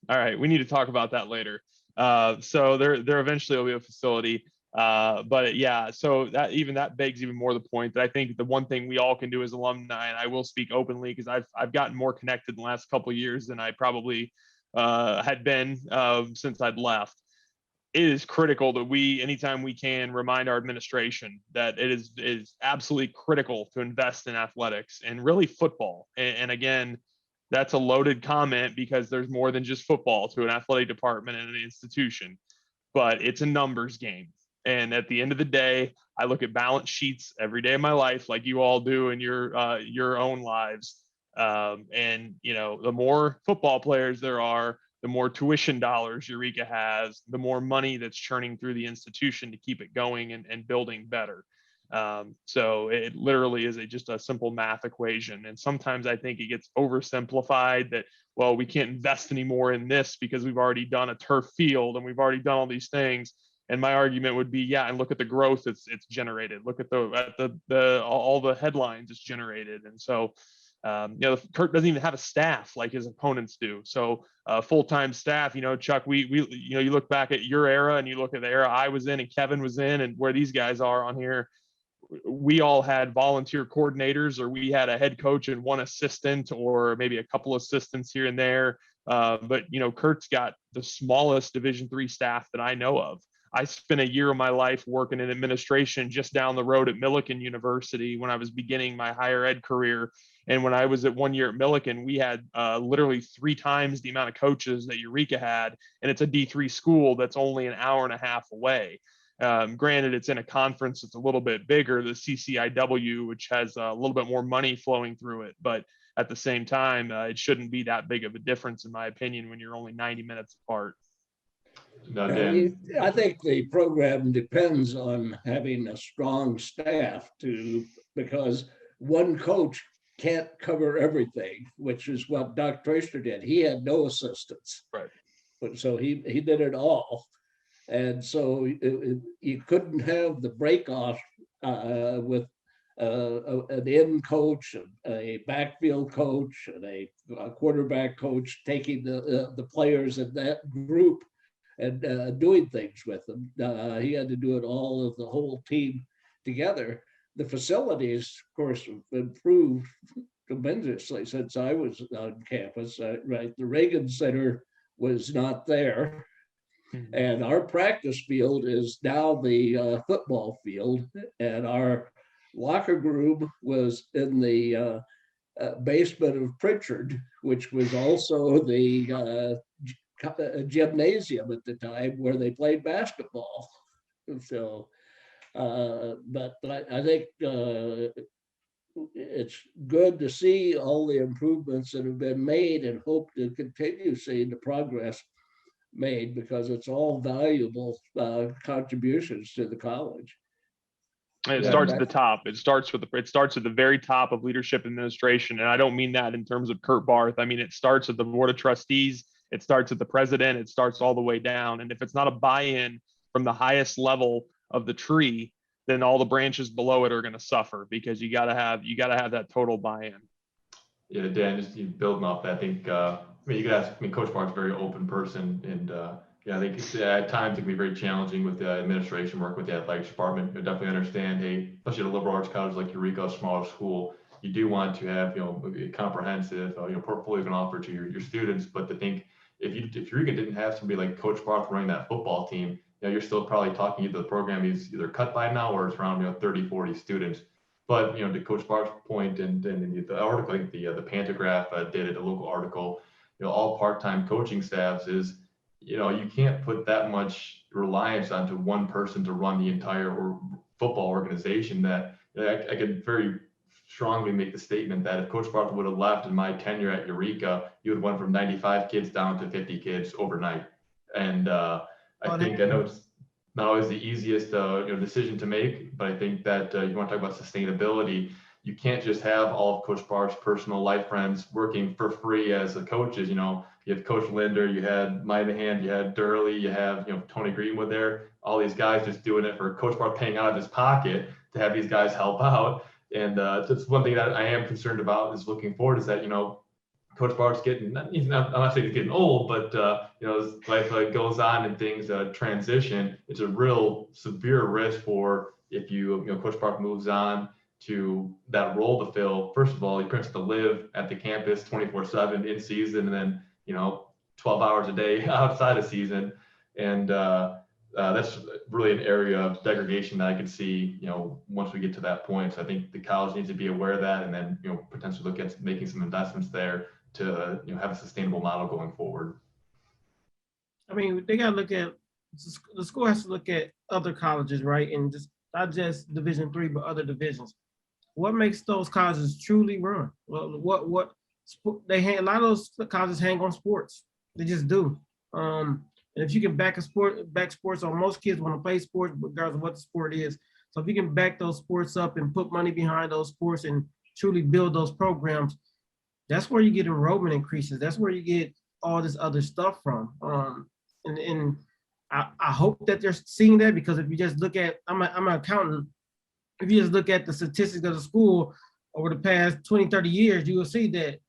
right, we need to talk about that later. So there eventually will be a facility, but yeah, so that begs even more the point that I think the one thing we all can do as alumni, and I will speak openly because I've gotten more connected in the last couple of years than I probably had been since I'd left. It is critical that we, anytime we can, remind our administration that it is absolutely critical to invest in athletics and really football. And again, that's a loaded comment because there's more than just football to an athletic department and an institution, but it's a numbers game. And at the end of the day, I look at balance sheets every day of my life, like you all do in your own lives. And the more football players there are, the more tuition dollars Eureka has, the more money that's churning through the institution to keep it going and building better. So it literally is just a simple math equation. And sometimes I think it gets oversimplified that, well, we can't invest anymore in this because we've already done a turf field and we've already done all these things. And my argument would be, yeah, and look at the growth it's generated. Look at all the headlines it's generated. And so, Kurt doesn't even have a staff like his opponents do. So full-time staff, Chuck, we you look back at your era and you look at the era I was in and Kevin was in and where these guys are on here. We all had volunteer coordinators, or we had a head coach and one assistant, or maybe a couple assistants here and there. But Kurt's got the smallest Division III staff that I know of. I spent a year of my life working in administration just down the road at Millikan University when I was beginning my higher ed career. And when I was at 1 year at Millikan, we had literally 3 times the amount of coaches that Eureka had. And it's a D3 school that's only an hour and a half away. Granted, it's in a conference that's a little bit bigger, the CCIW, which has a little bit more money flowing through it. But at the same time, it shouldn't be that big of a difference, in my opinion, when you're only 90 minutes apart. I think the program depends on having a strong staff because one coach can't cover everything, which is what Doc Tracer did. He had no assistants. Right. But so he did it all. And so you couldn't have the break off with an end coach, a backfield coach, and a quarterback coach taking the players in that group and doing things with them. He had to do it all of the whole team together. The facilities, of course, have improved tremendously since I was on campus. Right, the Reagan Center was not there. Mhm. And our practice field is now the football field, and our locker room was in the basement of Pritchard, which was also the gymnasium at the time where they played basketball. So, but I think it's good to see all the improvements that have been made, and hope to continue seeing the progress made, because it's all valuable contributions to the college. And it Yeah. starts at the top. It starts at the very top of leadership administration. And I don't mean that in terms of Kurt Barth. I mean, it starts at the board of trustees. It starts at the president. It starts all the way down. And if it's not a buy-in from the highest level of the tree, then all the branches below it are going to suffer, because you got to have that total buy-in. Yeah, Dan, just building off that, I think, you could ask, Coach Bart's a very open person, and, yeah, I think at times it can be very challenging with the administration, work with the athletics department. You definitely understand, hey, especially at a liberal arts college like Eureka, a smaller school, you do want to have, a comprehensive, portfolio you can offer to your students. But to think, if Eureka didn't have somebody like Coach Barth running that football team, you're still probably talking either the program is either cut by now, or it's around, 30, 40 students. But, to Coach Bart's point, and the article, I think the Pantograph did it, a local article, all part-time coaching staffs is, you can't put that much reliance onto one person to run the entire football organization. That I could very strongly make the statement that if Coach Barth would have left in my tenure at Eureka, you would have went from 95 kids down to 50 kids overnight. And I know it's not always the easiest decision to make, but I think that you want to talk about sustainability. You can't just have all of Coach Barth's personal life friends working for free as the coaches. You have Coach Linder, you had Moynihan, you had Durley, you have Tony Greenwood there. All these guys just doing it for Coach Barth, paying out of his pocket to have these guys help out. And that's one thing that I am concerned about, is looking forward, is that Coach Bart's getting, I'm not saying he's getting old, but as life goes on and things transition, it's a real severe risk for, if Coach Barth moves on to that role to fill. First of all, he has to live at the campus 24/7 in season, and then 12 hours a day outside of season. And that's really an area of degradation that I could see, once we get to that point. So I think the college needs to be aware of that, and then, potentially look at making some investments there to, have a sustainable model going forward. I mean, they got to look at, the school has to look at other colleges, right? And just not just Division III, but other divisions. What makes those colleges truly run? Well, a lot of those colleges hang on sports. They just do. And if you can back sports, or most kids want to play sports, regardless of what the sport is. So if you can back those sports up and put money behind those sports and truly build those programs, that's where you get enrollment increases. That's where you get all this other stuff from. And I hope that they're seeing that, because if you just look at, I'm an accountant. If you just look at the statistics of the school over the past 20, 30 years, you will see that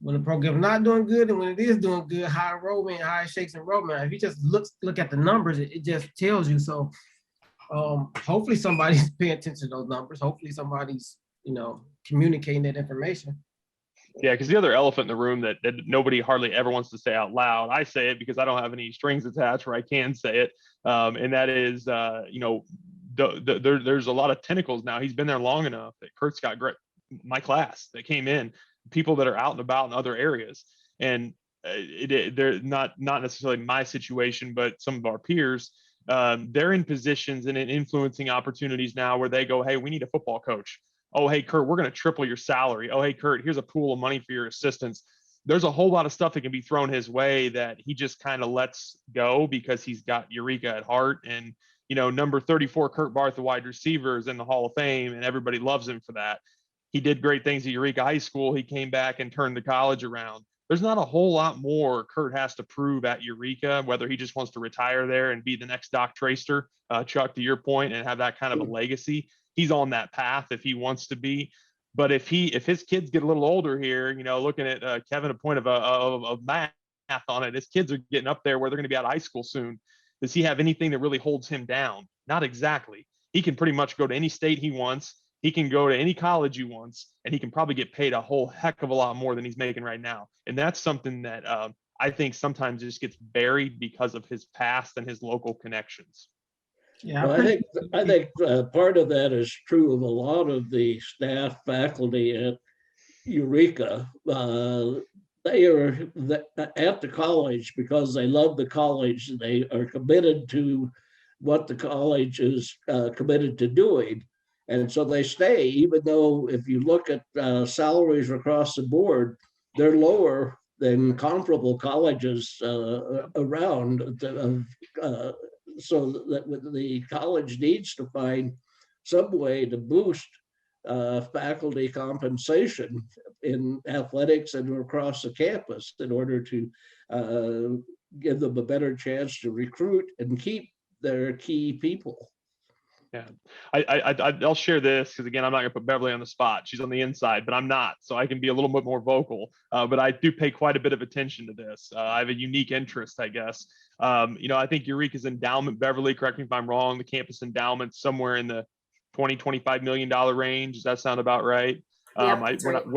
when the program's not doing good and when it is doing good, high enrollment, high shakes enrollment. If you just look at the numbers, it just tells you. So hopefully somebody's paying attention to those numbers. Hopefully somebody's, communicating that information. Yeah, because the other elephant in the room that nobody hardly ever wants to say out loud, I say it because I don't have any strings attached where I can say it, and that is, there's a lot of tentacles now. He's been there long enough that Kurt's got my class that came in, people that are out and about in other areas, and they're not necessarily my situation, but some of our peers. They're in positions and in influencing opportunities now where they go, hey, we need a football coach. Oh, hey, Kurt, we're going to triple your salary. Oh, hey, Kurt, here's a pool of money for your assistants. There's a whole lot of stuff that can be thrown his way that he just kind of lets go because he's got Eureka at heart. And, number 34, Kurt Barth, the wide receiver, is in the Hall of Fame, and everybody loves him for that. He did great things at Eureka High School. He came back and turned the college around. There's not a whole lot more Kurt has to prove at Eureka, whether he just wants to retire there and be the next Doc Traster, Chuck, to your point, and have that kind of a legacy. He's on that path if he wants to be. But if his kids get a little older here, looking at Kevin, a point of math on it, his kids are getting up there where they're going to be out of high school soon. Does he have anything that really holds him down? Not exactly. He can pretty much go to any state he wants. He can go to any college he wants, and he can probably get paid a whole heck of a lot more than he's making right now. And that's something that I think sometimes just gets buried because of his past and his local connections. Yeah, Well, I think part of that is true of a lot of the staff faculty at Eureka. They are at the college because they love the college. They are committed to what the college is committed to doing. And so they stay, even though if you look at salaries across the board, they're lower than comparable colleges around. So that the college needs to find some way to boost faculty compensation in athletics and across the campus in order to give them a better chance to recruit and keep their key people. Yeah, I'll share this because again, I'm not gonna put Beverly on the spot. She's on the inside, but I'm not, so I can be a little bit more vocal. But I do pay quite a bit of attention to this. I have a unique interest, I guess. I think Eureka's endowment, Beverly, correct me if I'm wrong, the campus endowment somewhere in the $20-25 million range. Does that sound about right? Yep, that's right.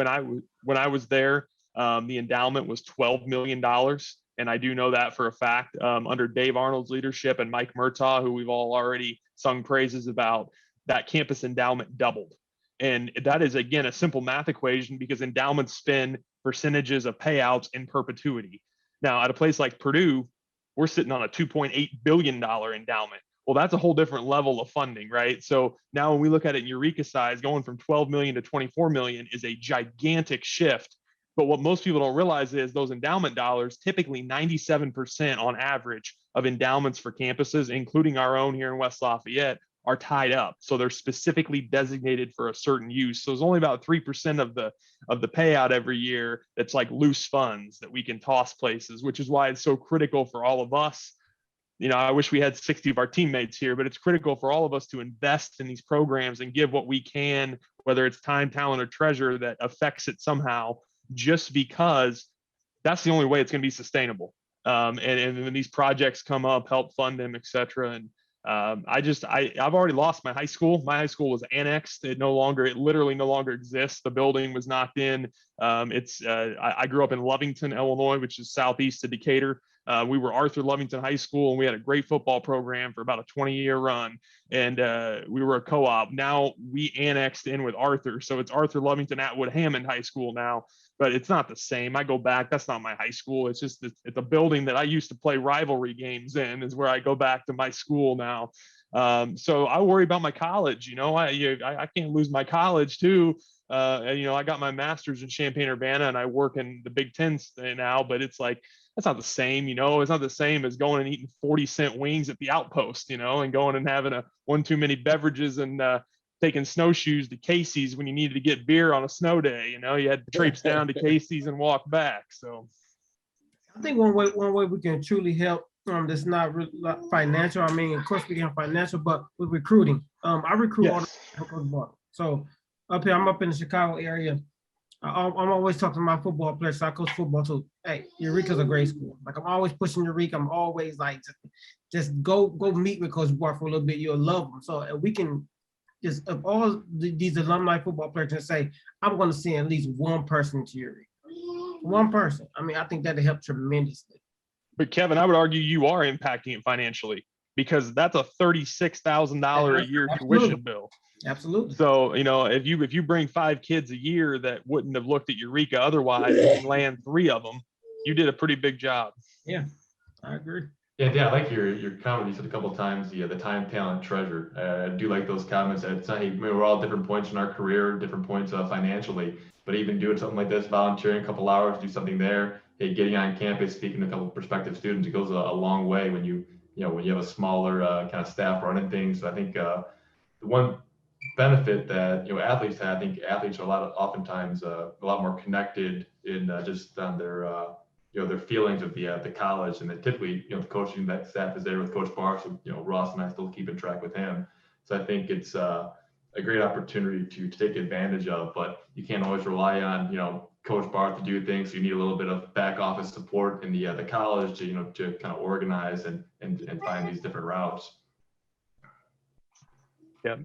When I was there, the endowment was $12 million. And I do know that for a fact. Under Dave Arnold's leadership and Mike Murtaugh, who we've all already sung praises about, that campus endowment doubled. And that is, again, a simple math equation because endowments spend percentages of payouts in perpetuity. Now, at a place like Purdue, we're sitting on a $2.8 billion endowment. Well, that's a whole different level of funding, right? So now when we look at it in Eureka size, going from 12 million to 24 million is a gigantic shift. But what most people don't realize is those endowment dollars, typically 97% on average of endowments for campuses, including our own here in West Lafayette, are tied up. So they're specifically designated for a certain use. So there's only about 3% of the payout every year that's like loose funds that we can toss places, which is why it's so critical for all of us. I wish we had 60 of our teammates here, but it's critical for all of us to invest in these programs and give what we can, whether it's time, talent, or treasure that affects it somehow, just because that's the only way it's going to be sustainable. And when these projects come up, help fund them, et cetera. And I've already lost my high school. My high school was annexed. It literally no longer exists. The building was knocked in. I grew up in Lovington, Illinois, which is southeast of Decatur. We were Arthur Lovington High School, and we had a great football program for about a 20-year run. And we were a co-op. Now we annexed in with Arthur. So it's Arthur Lovington Atwood Hammond High School now, but it's not the same. I go back. That's not my high school. It's just, it's a building that I used to play rivalry games in is where I go back to my school now. So I worry about my college. I can't lose my college too. I got my master's in Champaign-Urbana and I work in the Big Ten now, but it's like, that's not the same, it's not the same as going and eating 40-cent wings at the Outpost, and going and having one too many beverages and taking snowshoes to Casey's when you needed to get beer on a snow day. You had to traipse down to Casey's and walk back. So I think one way we can truly help that's not really financial. I mean, of course we can have financial, but with recruiting. I recruit all the so up here, I'm up in the Chicago area. I'm always talking to my football players. So I coach football too. Hey, Eureka's a great school. Like I'm always pushing Eureka. I'm always like, just go meet with Coach Bart for a little bit. You'll love him. So we can just, of all these alumni football players, and say, I'm going to send at least one person to Eureka. One person. I mean, I think that'll help tremendously. But Kevin, I would argue you are impacting it financially because that's a $36,000 a year tuition bill. Absolutely. So, if you bring 5 kids a year that wouldn't have looked at Eureka otherwise and land 3 of them, you did a pretty big job. Yeah, I agree. Yeah, I like your comment. You said a couple of times, the time, talent, treasure. I do like those comments. It's not, we're all different points in our career, different points financially, but even doing something like this, volunteering a couple hours, do something there, getting on campus, speaking to a couple of prospective students, it goes a long way when you have a smaller kind of staff running things. So I think the one benefit that athletes have, I think athletes are oftentimes a lot more connected in just on their their feelings of the college, and that typically the coaching that staff is there with Coach Barr, so Ross and I still keep in track with him. So I think it's a great opportunity to take advantage of, but you can't always rely on Coach Barr to do things. So you need a little bit of back office support in the college to kind of organize and find these different routes. Yeah,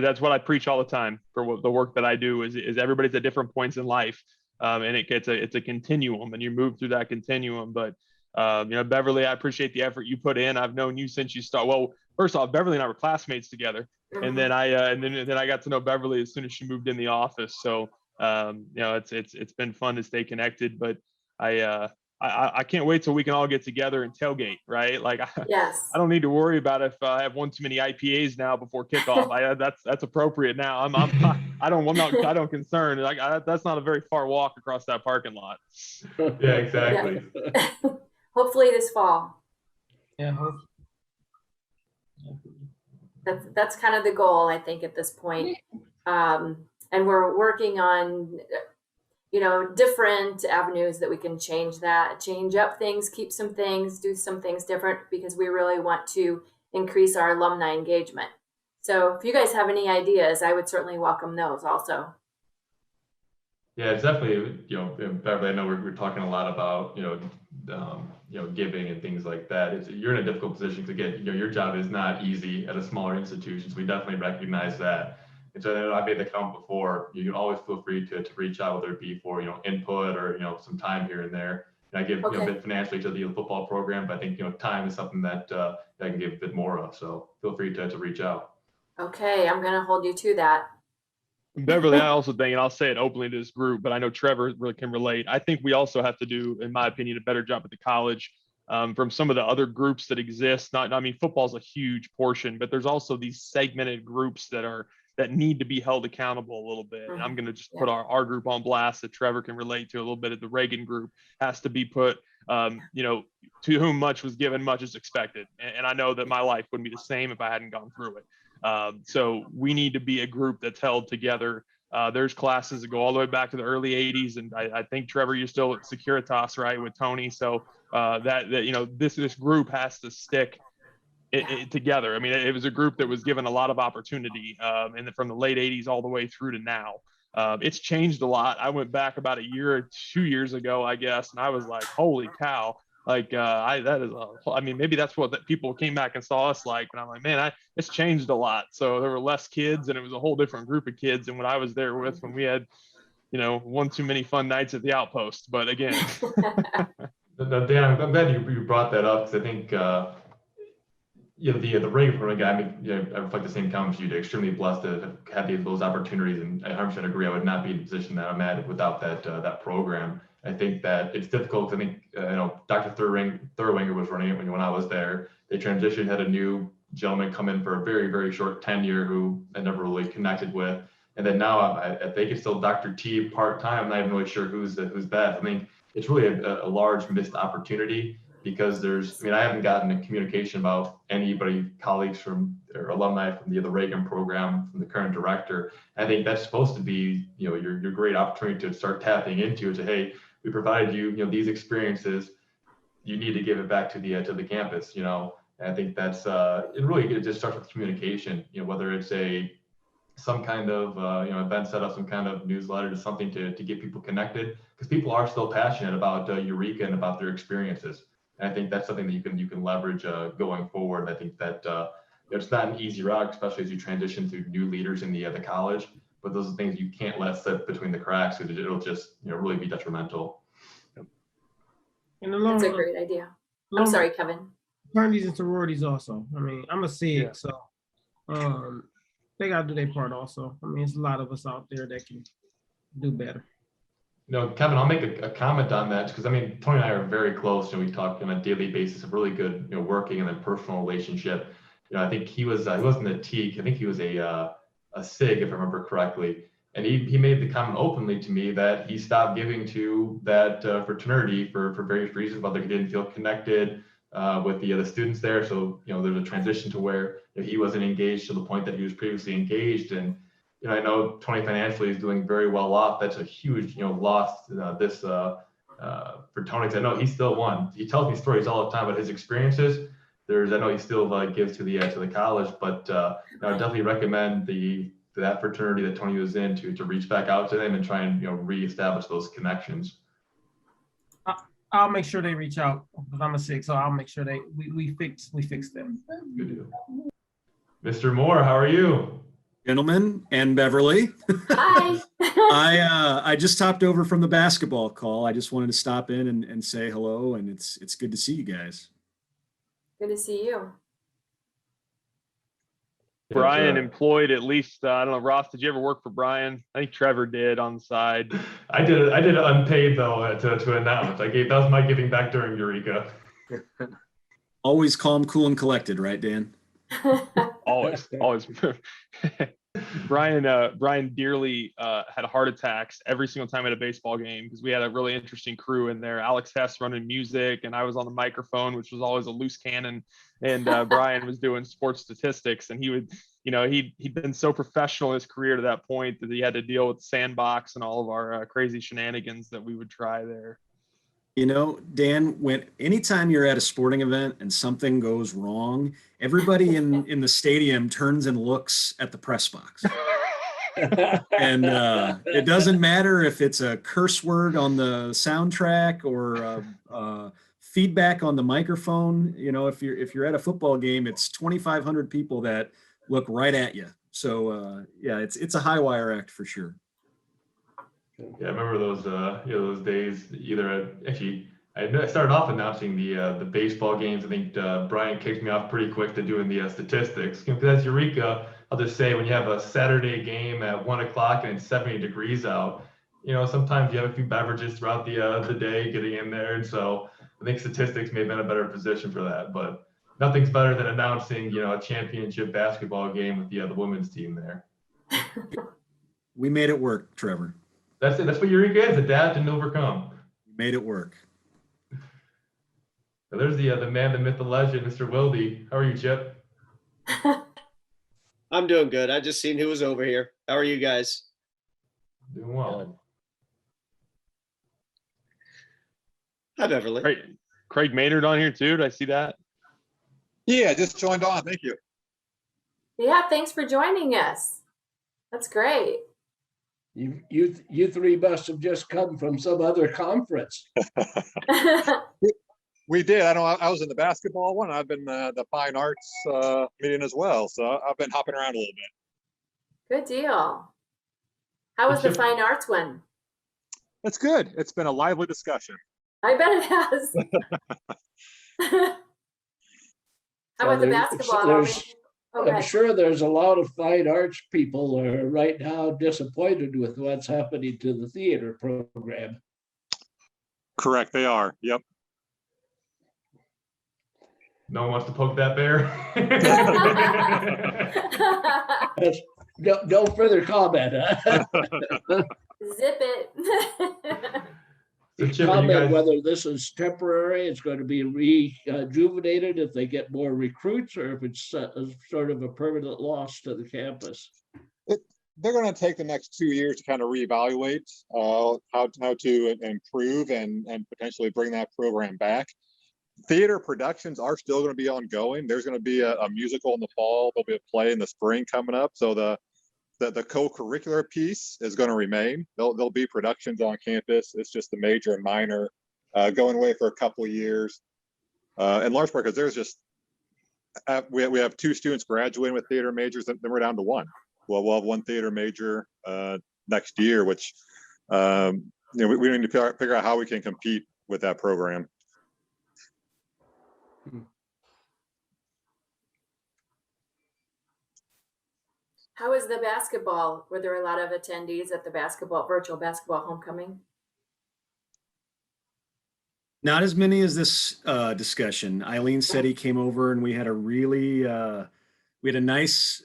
that's what I preach all the time for the work that I do is everybody's at different points in life. and it's a continuum, and you move through that continuum. But Beverly, I appreciate the effort you put in. I've known you since you started. Well, first off, Beverly and I were classmates together, and then I got to know Beverly as soon as she moved in the office. So it's been fun to stay connected. But I can't wait till we can all get together and tailgate, right? Like Yes. I don't need to worry about if I have one too many IPAs now before kickoff. That's appropriate now. I don't concern. That's not a very far walk across that parking lot. Yeah, exactly. Yeah. Hopefully this fall. Yeah. That's kind of the goal, I think, at this point. And we're working on, different avenues that we can change up things, keep some things, do some things different, because we really want to increase our alumni engagement. So if you guys have any ideas, I would certainly welcome those also. Yeah, it's definitely, Beverly, I know we're talking a lot about, giving and things like that. You're in a difficult position to get, your job is not easy at a smaller institution. So we definitely recognize that. And so I know I made the comment before, you can always feel free to reach out, whether it be for, input or, some time here and there. And I give, a bit financially to the football program, but I think, time is something that I can give a bit more of. So feel free to reach out. Okay, I'm going to hold you to that. Beverly, I also think, and I'll say it openly to this group, but I know Trevor really can relate. I think we also have to do, in my opinion, a better job at the college from some of the other groups that exist. Football's a huge portion, but there's also these segmented groups that need to be held accountable a little bit. And I'm going to just put our group on blast that Trevor can relate to a little bit. At the Reagan group has to be put, to whom much was given, much is expected. And I know that my life wouldn't be the same if I hadn't gone through it. So we need to be a group that's held together. There's classes that go all the way back to the early 80s. And I think, Trevor, you're still at Securitas, right, with Tony. So this group has to stick it together. I mean, it was a group that was given a lot of opportunity from the late 80s all the way through to now. It's changed a lot. I went back about a year or 2 years ago, I guess, and I was like, holy cow. Maybe that's what people came back and saw us like. And I'm like, man, it's changed a lot. So there were less kids, and it was a whole different group of kids than what I was there with when we had, one too many fun nights at the Outpost. But again, Dan, I'm glad you brought that up, because I think, the Reagan program, I reflect the same comments you did. Extremely blessed to have those opportunities, and I 100% agree. I would not be in the position that I'm at without that program. I think that it's difficult. I think Dr. Thurwinger was running it when I was there. They transitioned, had a new gentleman come in for a very, very short tenure who I never really connected with, and then now I think it's still Dr. T part-time. I'm not even really sure who's that. I think it's really a large missed opportunity, because I haven't gotten a communication about colleagues or alumni from the Reagan program, from the current director. I think that's supposed to be, your great opportunity to start tapping into it. To, hey, we provided you, these experiences. You need to give it back to the campus. And I think that's it just starts with communication. Whether it's some kind of event set up, some kind of newsletter, to something to get people connected, because people are still passionate about Eureka and about their experiences. And I think that's something that you can leverage going forward. I think that it's not an easy route, especially as you transition to new leaders in the college. But those are things you can't let slip between the cracks, because it'll just really be detrimental. That's a great idea. I'm sorry, Kevin. Fraternities and sororities also. I mean, I'm a SIG, so they got to do their part also. I mean, there's a lot of us out there that can do better. Kevin, I'll make a comment on that, because Tony and I are very close, and we talk on a daily basis, of really good, working and then personal relationship. I think he wasn't a TEAC. I think he was a SIG, if I remember correctly. And he made the comment openly to me that he stopped giving to that fraternity for various reasons, whether he didn't feel connected with the students there. So, there's a transition to where he wasn't engaged to the point that he was previously engaged. And I know Tony financially is doing very well off. That's a huge, loss for Tony. I know he still won. He tells me stories all the time about his experiences. I know he still gives to the college, but I would definitely recommend that fraternity that Tony was in to reach back out to them and try and reestablish those connections. I'll make sure they reach out, because I'm a SIG, so I'll make sure we fix them. Good deal. Mr. Moore, how are you? Gentlemen and Beverly. Hi. I I just topped over from the basketball call. I just wanted to stop in and say hello, and it's good to see you guys. Good to see you. Brian employed at least, I don't know, Ross, did you ever work for Brian? I think Trevor did on the side. I did it unpaid though to announce. That was my giving back during Eureka. Always calm, cool, and collected, right, Dan? Always. Brian dearly had heart attacks every single time at a baseball game because we had a really interesting crew in there. Alex Hess running music, and I was on the microphone, which was always a loose cannon. And Brian was doing sports statistics, and he would, he'd been so professional in his career to that point that he had to deal with the sandbox and all of our crazy shenanigans that we would try there. Dan, anytime you're at a sporting event and something goes wrong, everybody in the stadium turns and looks at the press box. And it doesn't matter if it's a curse word on the soundtrack or feedback on the microphone. If you're at a football game, it's 2,500 people that look right at you. So it's a high wire act for sure. Yeah, I remember those days. I started off announcing the baseball games. I think Brian kicked me off pretty quick to doing the statistics. Because that's Eureka. I'll just say when you have a Saturday game at 1:00 and it's 70 degrees out, sometimes you have a few beverages throughout the day getting in there, and so I think statistics may have been a better position for that. But nothing's better than announcing a championship basketball game with the women's team there. We made it work, Trevor. That's it. That's what Eureka is: adapt and overcome. We made it work. So there's the man, the myth, the legend, Mr. Wilde. How are you, Chip? I'm doing good. I just seen who was over here. How are you guys? Doing well. Hi, Beverly. Craig Maynard on here too. Did I see that? Yeah, just joined on. Thank you. Yeah, thanks for joining us. That's great. You three must have just come from some other conference. We did. I know I was in the basketball one. I've been the fine arts meeting as well. So I've been hopping around a little bit. Good deal. How was the fine arts one? It's good. It's been a lively discussion. I bet it has. How about the basketball? I'm sure there's a lot of fine arts people are right now disappointed with what's happening to the theater program. Correct, they are. Yep. No one wants to poke that bear. No further comment. Zip it. So Chip, Comment whether this is temporary, it's going to be rejuvenated if they get more recruits, or if it's sort of a permanent loss to the campus. They're going to take the next 2 years to kind of reevaluate how to improve and potentially bring that program back. Theater productions are still going to be ongoing. There's going to be a musical in the fall. There'll be a play in the spring coming up. So the co-curricular piece is going to remain. There'll be productions on campus. It's just the major and minor going away for a couple of years. In large part because there's just we have 2 students graduating with theater majors, then we're down to 1. Well, we'll have 1 theater major next year, which we need to figure out how we can compete with that program. How was the basketball? Were there a lot of attendees at the virtual basketball homecoming? Not as many as this discussion. Eileen said he came over and we had a nice,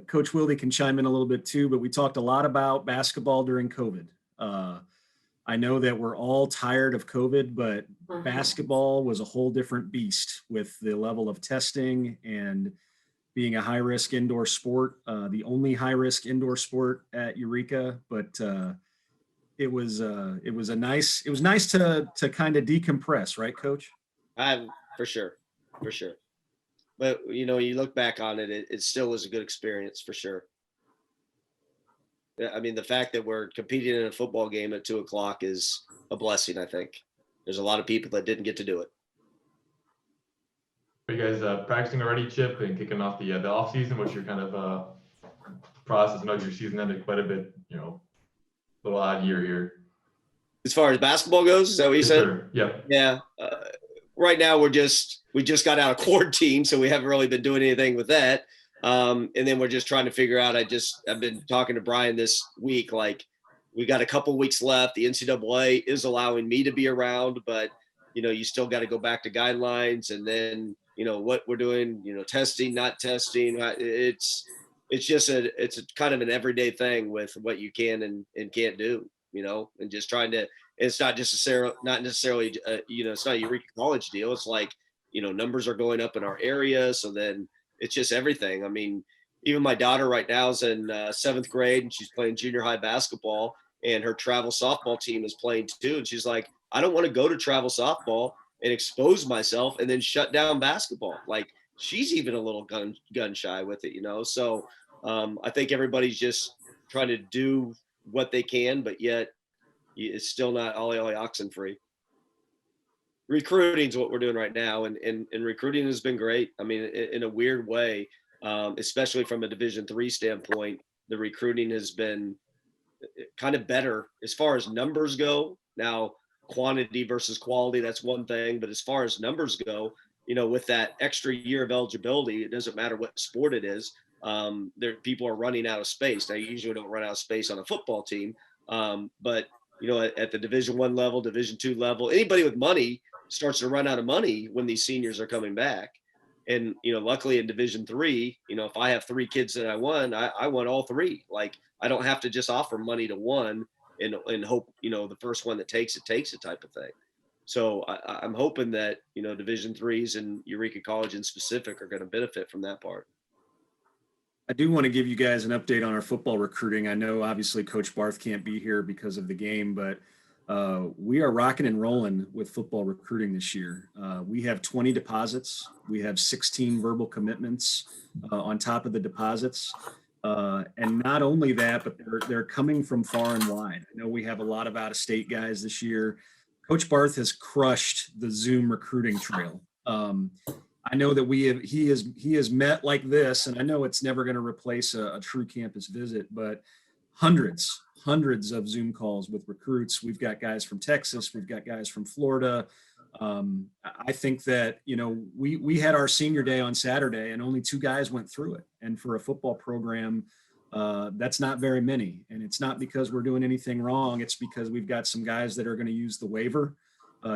Coach Wilde can chime in a little bit too, but we talked a lot about basketball during COVID. I know that we're all tired of COVID, but basketball was a whole different beast with the level of testing and being a high-risk indoor sport, the only high-risk indoor sport at Eureka. But it was nice to kind of decompress, right, Coach? For sure. But you look back on it, it still was a good experience for sure. I mean, the fact that we're competing in a football game at 2:00 is a blessing. I think there's a lot of people that didn't get to do it. Are you guys practicing already, Chip, and kicking off the off season? What's your kind of process? I know your season ended quite a bit, little odd year here. As far as basketball goes, is that what you Yes, said? sir. Yep. Yeah. Right now we just got out of quarantine, so we haven't really been doing anything with that. And then we're just trying to figure out. I've been talking to Brian this week. Like, we got a couple weeks left. The NCAA is allowing me to be around, but you still got to go back to guidelines, and then what we're doing. Testing, not testing. It's just it's a kind of an everyday thing with what you can and can't do. And just trying to. It's not necessarily it's not a Eureka College deal. It's like, numbers are going up in our area. So then it's just everything. I mean, even my daughter right now is in 7th grade and she's playing junior high basketball, and her travel softball team is playing too. And she's like, I don't want to go to travel softball and expose myself and then shut down basketball. Like, she's even a little gun shy with it, So I think everybody's just trying to do what they can, but yet it's still not ollie oxen free. Recruiting is what we're doing right now, and recruiting has been great. I mean, in a weird way, especially from a Division III standpoint, the recruiting has been kind of better as far as numbers go. Now, quantity versus quality, that's one thing, but as far as numbers go, with that extra year of eligibility, it doesn't matter what sport it is. People are running out of space. Now, you usually don't run out of space on a football team, but at the Division I level, Division II level, anybody with money starts to run out of money when these seniors are coming back. And, luckily in Division III, if I have 3 kids that I want all 3. Like, I don't have to just offer money to one and hope, the first one that takes it type of thing. So I'm hoping that, Division IIIs and Eureka College in specific are going to benefit from that part. I do want to give you guys an update on our football recruiting. I know obviously Coach Barth can't be here because of the game, but we are rocking and rolling with football recruiting this year. We have 20 deposits. We have 16 verbal commitments on top of the deposits. And not only that, but they're coming from far and wide. I know we have a lot of out-of-state guys this year. Coach Barth has crushed the Zoom recruiting trail. I know that he has met like this, and I know it's never going to replace a true campus visit, but hundreds of Zoom calls with recruits. We've got guys from Texas. We've got guys from Florida. I think that, we had our senior day on Saturday and only 2 guys went through it. And for a football program, that's not very many. And it's not because we're doing anything wrong. It's because we've got some guys that are going to use the waiver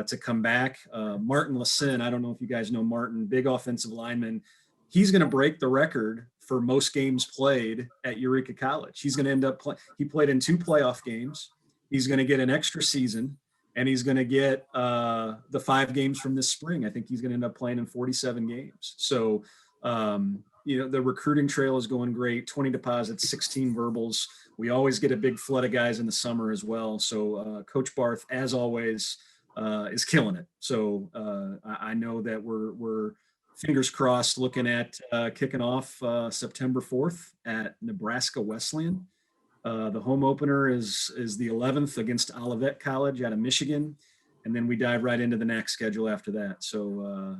to come back. Martin Lassin, I don't know if you guys know Martin, big offensive lineman. He's going to break the record for most games played at Eureka College. He's going to end up he played in 2 playoff games. He's going to get an extra season, and he's going to get the 5 games from this spring. I think he's going to end up playing in 47 games. So, the recruiting trail is going great. 20 deposits, 16 verbals. We always get a big flood of guys in the summer as well. So Coach Barth, as always, is killing it. So I know that we're fingers crossed looking at kicking off September 4th at Nebraska Wesleyan. The home opener is the 11th against Olivet College out of Michigan. And then we dive right into the next schedule after that. So,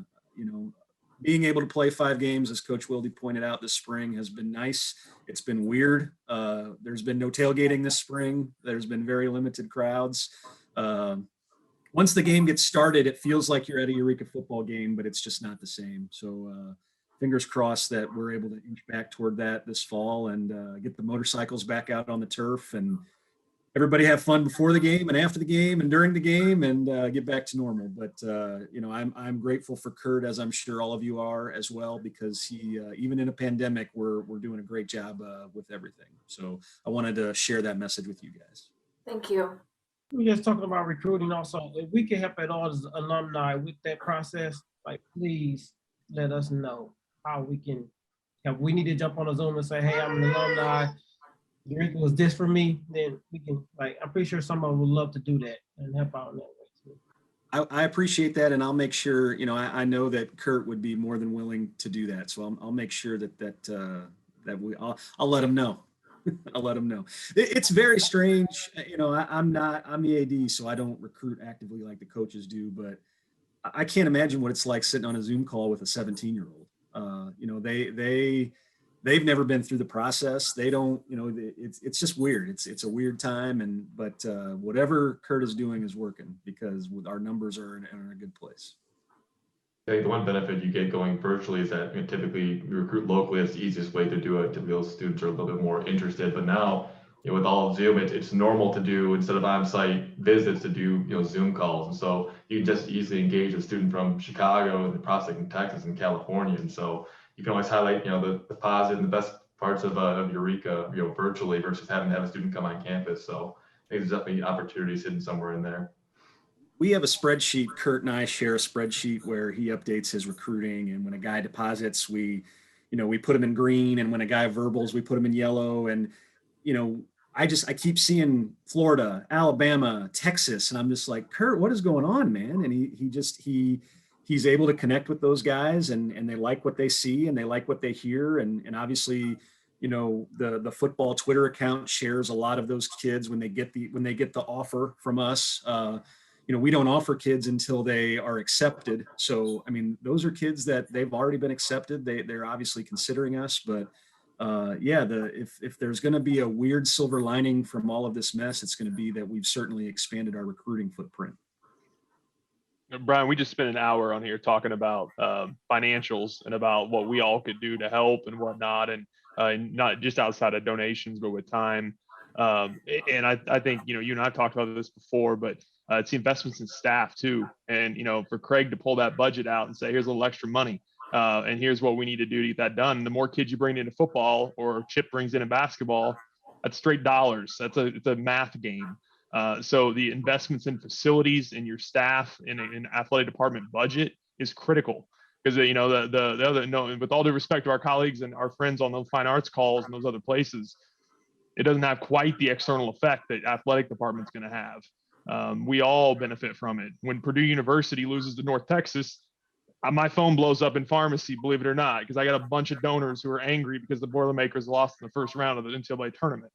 being able to play 5 games, as Coach Wilde pointed out this spring, has been nice. It's been weird. There's been no tailgating this spring. There's been very limited crowds. Once the game gets started, it feels like you're at a Eureka football game, but it's just not the same. So fingers crossed that we're able to inch back toward that this fall and get the motorcycles back out on the turf and everybody have fun before the game and after the game and during the game and get back to normal. But, I'm grateful for Kurt, as I'm sure all of you are as well, because he, even in a pandemic, we're doing a great job with everything. So I wanted to share that message with you guys. Thank you. We're just talking about recruiting also. If we can help at all as alumni with that process, like, please let us know how we can help. We need to jump on a Zoom and say, hey, I'm an alumni. Eureka was this for me. Then we can, I'm pretty sure someone would love to do that and help out in that way too. I appreciate that. And I'll make sure, I know that Kurt would be more than willing to do that. So I'll make sure I'll let him know. I'll let them know. It's very strange. I'm the AD, so I don't recruit actively like the coaches do, but I can't imagine what it's like sitting on a Zoom call with a 17-year-old. they've never been through the process. They don't, it's just weird. It's a weird time. But whatever Kurt is doing is working because our numbers are in a good place. I think the one benefit you get going virtually is that typically you recruit locally. It's the easiest way to do it. Typically, those students are a little bit more interested. But now, with all of Zoom, it's normal to do, instead of on-site visits, to do Zoom calls. And so you can just easily engage a student from Chicago and the prospect in Texas and California. And so you can always highlight the positive and the best parts of Eureka virtually versus having to have a student come on campus. So I think there's definitely opportunities hidden somewhere in there. We have a spreadsheet. Kurt and I share a spreadsheet where he updates his recruiting. And when a guy deposits, we put him in green. And when a guy verbals, we put him in yellow. And, I keep seeing Florida, Alabama, Texas. And I'm just like, Kurt, what is going on, man? And he's able to connect with those guys and they like what they see and they like what they hear. And obviously, the football Twitter account shares a lot of those kids when they get the offer from us. We don't offer kids until they are accepted. So, I mean, those are kids that they've already been accepted. They're obviously considering us, but if there's going to be a weird silver lining from all of this mess, it's going to be that we've certainly expanded our recruiting footprint. Brian, we just spent an hour on here talking about financials and about what we all could do to help and whatnot, and not just outside of donations, but with time. And I think, you and I talked about this before, but it's the investments in staff too. And, for Craig to pull that budget out and say, here's a little extra money. And here's what we need to do to get that done. The more kids you bring into football or Chip brings in basketball, that's straight dollars. It's a math game. So the investments in facilities and your staff in athletic department budget is critical. Because the other, with all due respect to our colleagues and our friends on those fine arts calls and those other places, it doesn't have quite the external effect that athletic department's going to have. We all benefit from it. When Purdue University loses to North Texas, my phone blows up in pharmacy, believe it or not, because I got a bunch of donors who are angry because the Boilermakers lost in the first round of the NCAA tournament.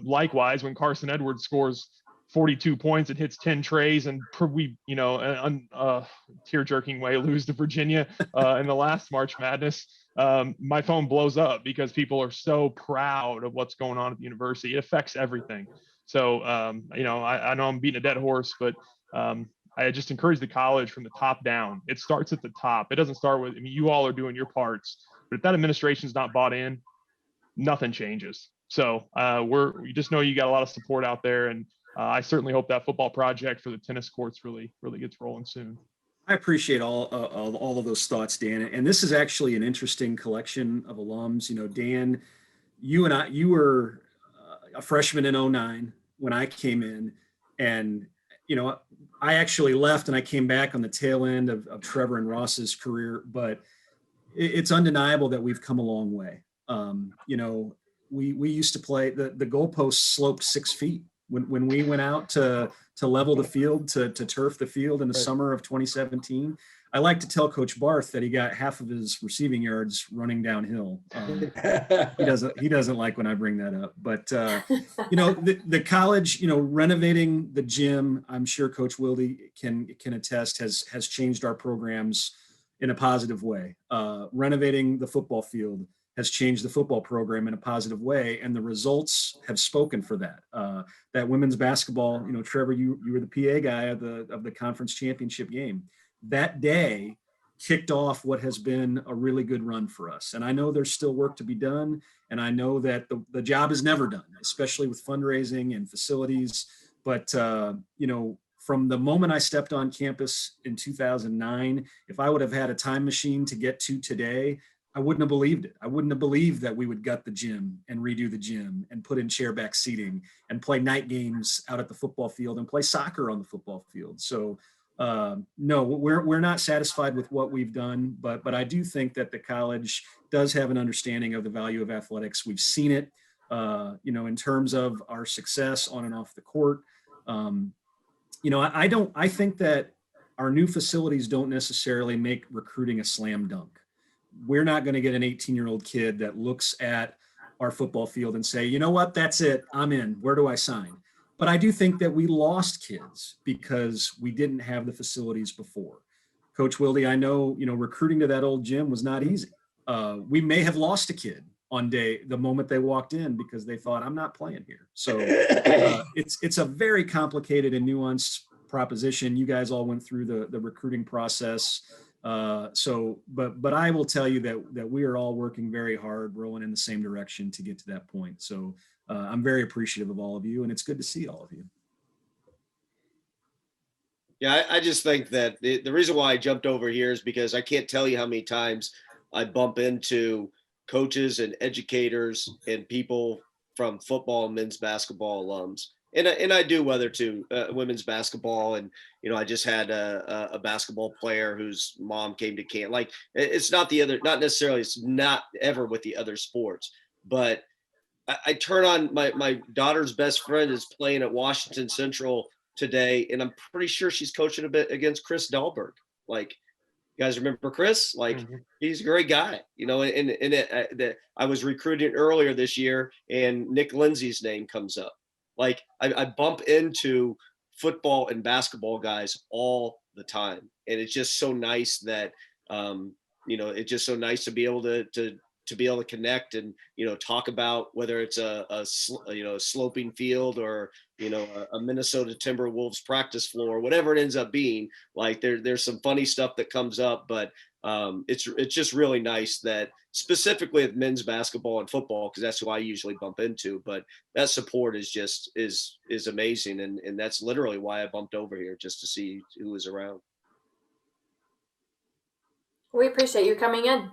Likewise, when Carson Edwards scores 42 points and hits 10 trays and we, tear-jerking way lose to Virginia in the last March Madness, my phone blows up because people are so proud of what's going on at the university. It affects everything. So, I know I'm beating a dead horse, but I just encourage the college from the top down. It starts at the top. It doesn't start with, you all are doing your parts, but if that administration's not bought in, nothing changes. So we just know you got a lot of support out there, and I certainly hope that football project for the tennis courts really gets rolling soon. I appreciate all of those thoughts, Dan. And this is actually an interesting collection of alums. Dan, you were a freshman in 2009 when I came in, and I actually left and I came back on the tail end of Trevor and Ross's career, but it's undeniable that we've come a long way. We used to play, the goalposts sloped 6 feet when we went out to level the field, to turf the field in the summer of 2017. I like to tell Coach Barth that he got half of his receiving yards running downhill. He doesn't like when I bring that up, but the college, renovating the gym, I'm sure Coach Wilde can attest, has changed our programs in a positive way. Renovating the football field has changed the football program in a positive way, and the results have spoken for that. That women's basketball, Trevor, you were the PA guy of the conference championship game. That day kicked off what has been a really good run for us. And I know there's still work to be done. And I know that the job is never done, especially with fundraising and facilities. But, from the moment I stepped on campus in 2009, if I would have had a time machine to get to today, I wouldn't have believed it. I wouldn't have believed that we would gut the gym and redo the gym and put in chairback seating and play night games out at the football field and play soccer on the football field. So, no, we're not satisfied with what we've done, but I do think that the college does have an understanding of the value of athletics. We've seen it, in terms of our success on and off the court. I think that our new facilities don't necessarily make recruiting a slam dunk. We're not going to get an 18-year-old kid that looks at our football field and say, you know what, that's it, I'm in. Where do I sign? But I do think that we lost kids because we didn't have the facilities before. Coach Wilde, I know, recruiting to that old gym was not easy. we may have lost a kid on the moment they walked in because they thought, I'm not playing here. So it's a very complicated and nuanced proposition. You guys all went through the recruiting process. But I will tell you that we are all working very hard, rowing in the same direction to get to that point. So I'm very appreciative of all of you, and it's good to see all of you. Yeah, I just think that the reason why I jumped over here is because I can't tell you how many times I bump into coaches and educators and people from football and men's basketball alums. And I do whether to women's basketball. And, you know, I just had a basketball player whose mom came to camp. Like, it's not not necessarily, it's not ever with the other sports. But I turn on my daughter's best friend is playing at Washington Central today. And I'm pretty sure she's coaching a bit against Chris Dahlberg. Like, you guys remember Chris? Like, he's a great guy, you know, and I was recruiting earlier this year and Nick Lindsay's name comes up. Like, I bump into football and basketball guys all the time. And it's just so nice that, you know, it's just so nice to be able to be able to connect and, you know, talk about whether it's a sloping field or, you know, a Minnesota Timberwolves practice floor, whatever it ends up being. Like, there's some funny stuff that comes up, but it's just really nice that specifically with men's basketball and football, because that's who I usually bump into, but that support is amazing. And that's literally why I bumped over here, just to see who was around. We appreciate you coming in.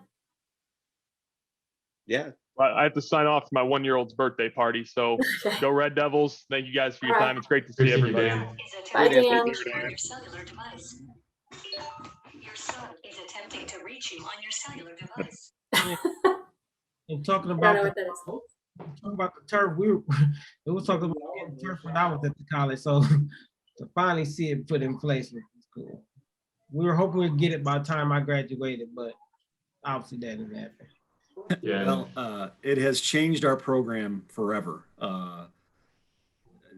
Yeah. I have to sign off for my 1-year-old's birthday party. So go Red Devils. Thank you guys for your All right. time. It's great to Good see to see you, everybody. Dan. Bye, Dan. On your cellular device. Your son is attempting to reach you on your cellular device. And talking I don't about know the, what that is. talking about the turf, we was talking about getting turf when I was at the college. So to finally see it put in place was cool. We were hoping we'd get it by the time I graduated, but obviously that didn't happen. Yeah. Well, it has changed our program forever.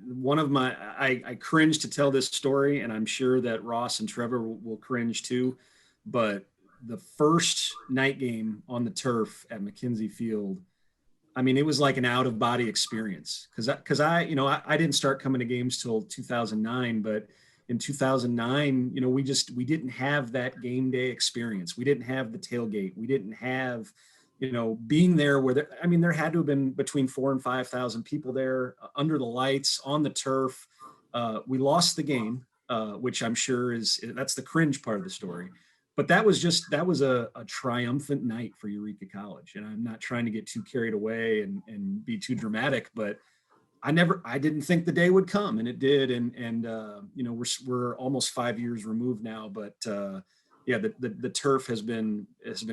One of my, I cringe to tell this story, and I'm sure that Ross and Trevor will cringe too, but the first night game on the turf at McKenzie Field, I mean, it was like an out of body experience because I didn't start coming to games till 2009, but in 2009, you know, we didn't have that game day experience. We didn't have the tailgate. We didn't have, you know, being there where there had to have been between 4,000 and 5,000 people there under the lights on the turf. We lost the game, which I'm sure that's the cringe part of the story. But that was a triumphant night for Eureka College. And I'm not trying to get too carried away and be too dramatic, but I didn't think the day would come, and it did. And you know, we're almost 5 years removed now, but yeah, the turf has been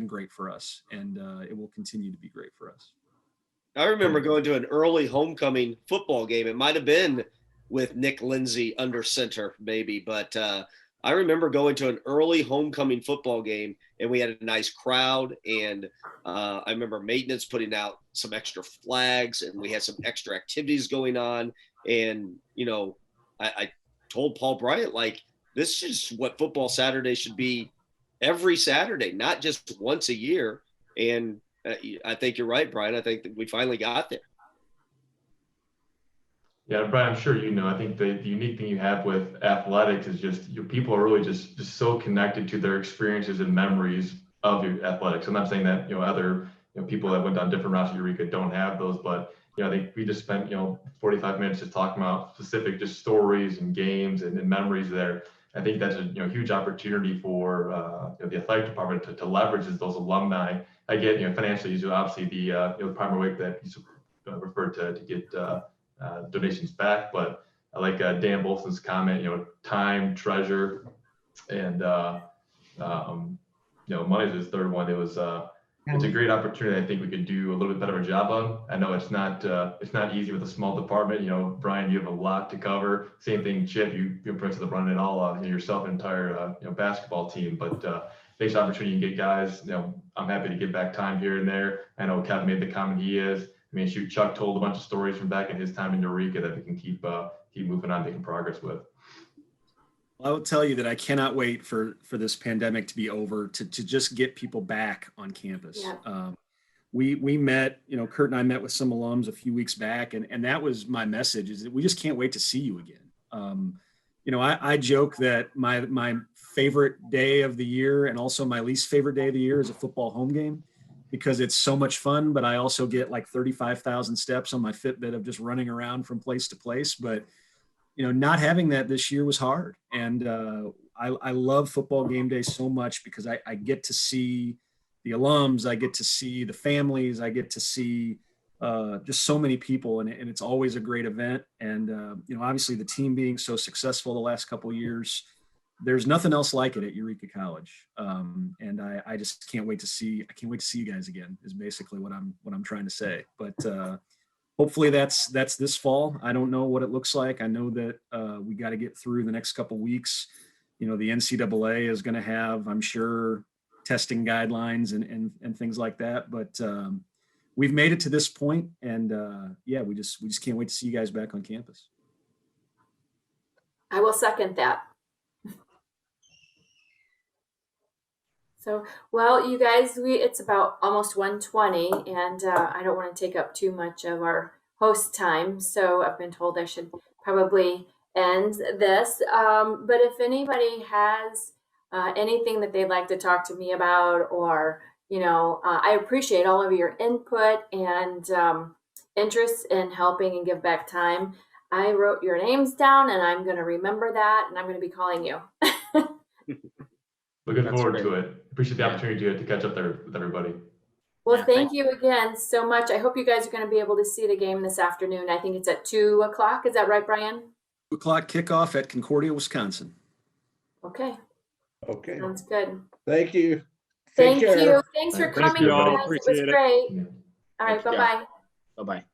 great for us, and it will continue to be great for us. I remember going to an early homecoming football game. It might've been with Nick Lindsay under center maybe, but I remember going to an early homecoming football game and we had a nice crowd. And I remember maintenance putting out some extra flags and we had some extra activities going on. And, you know, I told Paul Bryant, like, this is what football Saturday should be every Saturday, not just once a year. And I think you're right, Brian. I think that we finally got there. Yeah, Brian, I'm sure you know. I think the unique thing you have with athletics is just your people are really just so connected to their experiences and memories of your athletics. I'm not saying that, you know, other, you know, people that went down different routes at Eureka don't have those, but, you know, I think we just spent, you know, 45 minutes just talking about specific just stories and games and memories there. I think that's a, you know, huge opportunity for you know, the athletic department to leverage those alumni. I get, you know, financially, obviously the you know, the primary way that you referred to get donations back, but I like Dan Bolson's comment, you know, time, treasure, and you know, money is his third one. It was it's a great opportunity. I think we could do a little bit better of a job on. I know it's not easy with a small department. You know, Brian, you have a lot to cover. Same thing, Chip. You're Prince of the running it all yourself, and entire you know, basketball team. But thanks for the opportunity to get guys. You know, I'm happy to get back time here and there. I know Kevin made the comment he is. I mean, shoot, Chuck told a bunch of stories from back in his time in Eureka that we can keep moving on, making progress with. I will tell you that I cannot wait for this pandemic to be over to just get people back on campus. Yeah. We met, Kurt and I met with some alums a few weeks back, and that was my message: is that we just can't wait to see you again. I joke that my favorite day of the year and also my least favorite day of the year is a football home game, because it's so much fun, but I also get like 35,000 steps on my Fitbit of just running around from place to place. But not having that this year was hard. And I love football game day so much because I get to see the alums, I get to see the families, I get to see just so many people, and it's always a great event. And obviously the team being so successful the last couple of years, there's nothing else like it at Eureka College. And I just can't wait to see you guys again is basically what I'm trying to say. But hopefully that's this fall. I don't know what it looks like. I know that we got to get through the next couple weeks. The NCAA is going to have, I'm sure, testing guidelines and things like that. But we've made it to this point, and we just can't wait to see you guys back on campus. I will second that. So, well, you guys, it's about almost 1:20, and I don't want to take up too much of our host time. So I've been told I should probably end this. But if anybody has anything that they'd like to talk to me about, or, I appreciate all of your input and interest in helping and give back time. I wrote your names down, and I'm going to remember that, and I'm going to be calling you. Looking That's forward great. to it. Appreciate the Yeah. opportunity to catch up there with everybody. Well, Yeah, thank you again so much. I hope you guys are going to be able to see the game this afternoon. I think it's at 2:00. Is that right, Brian? 2:00 kickoff at Concordia, Wisconsin. Okay, Okay, sounds good. thank you. Thank Take care. you. Thanks for Thank coming, you guys. all. It was Appreciate it. great. Yeah. All right, Thank you, guys. bye-bye. Bye-bye.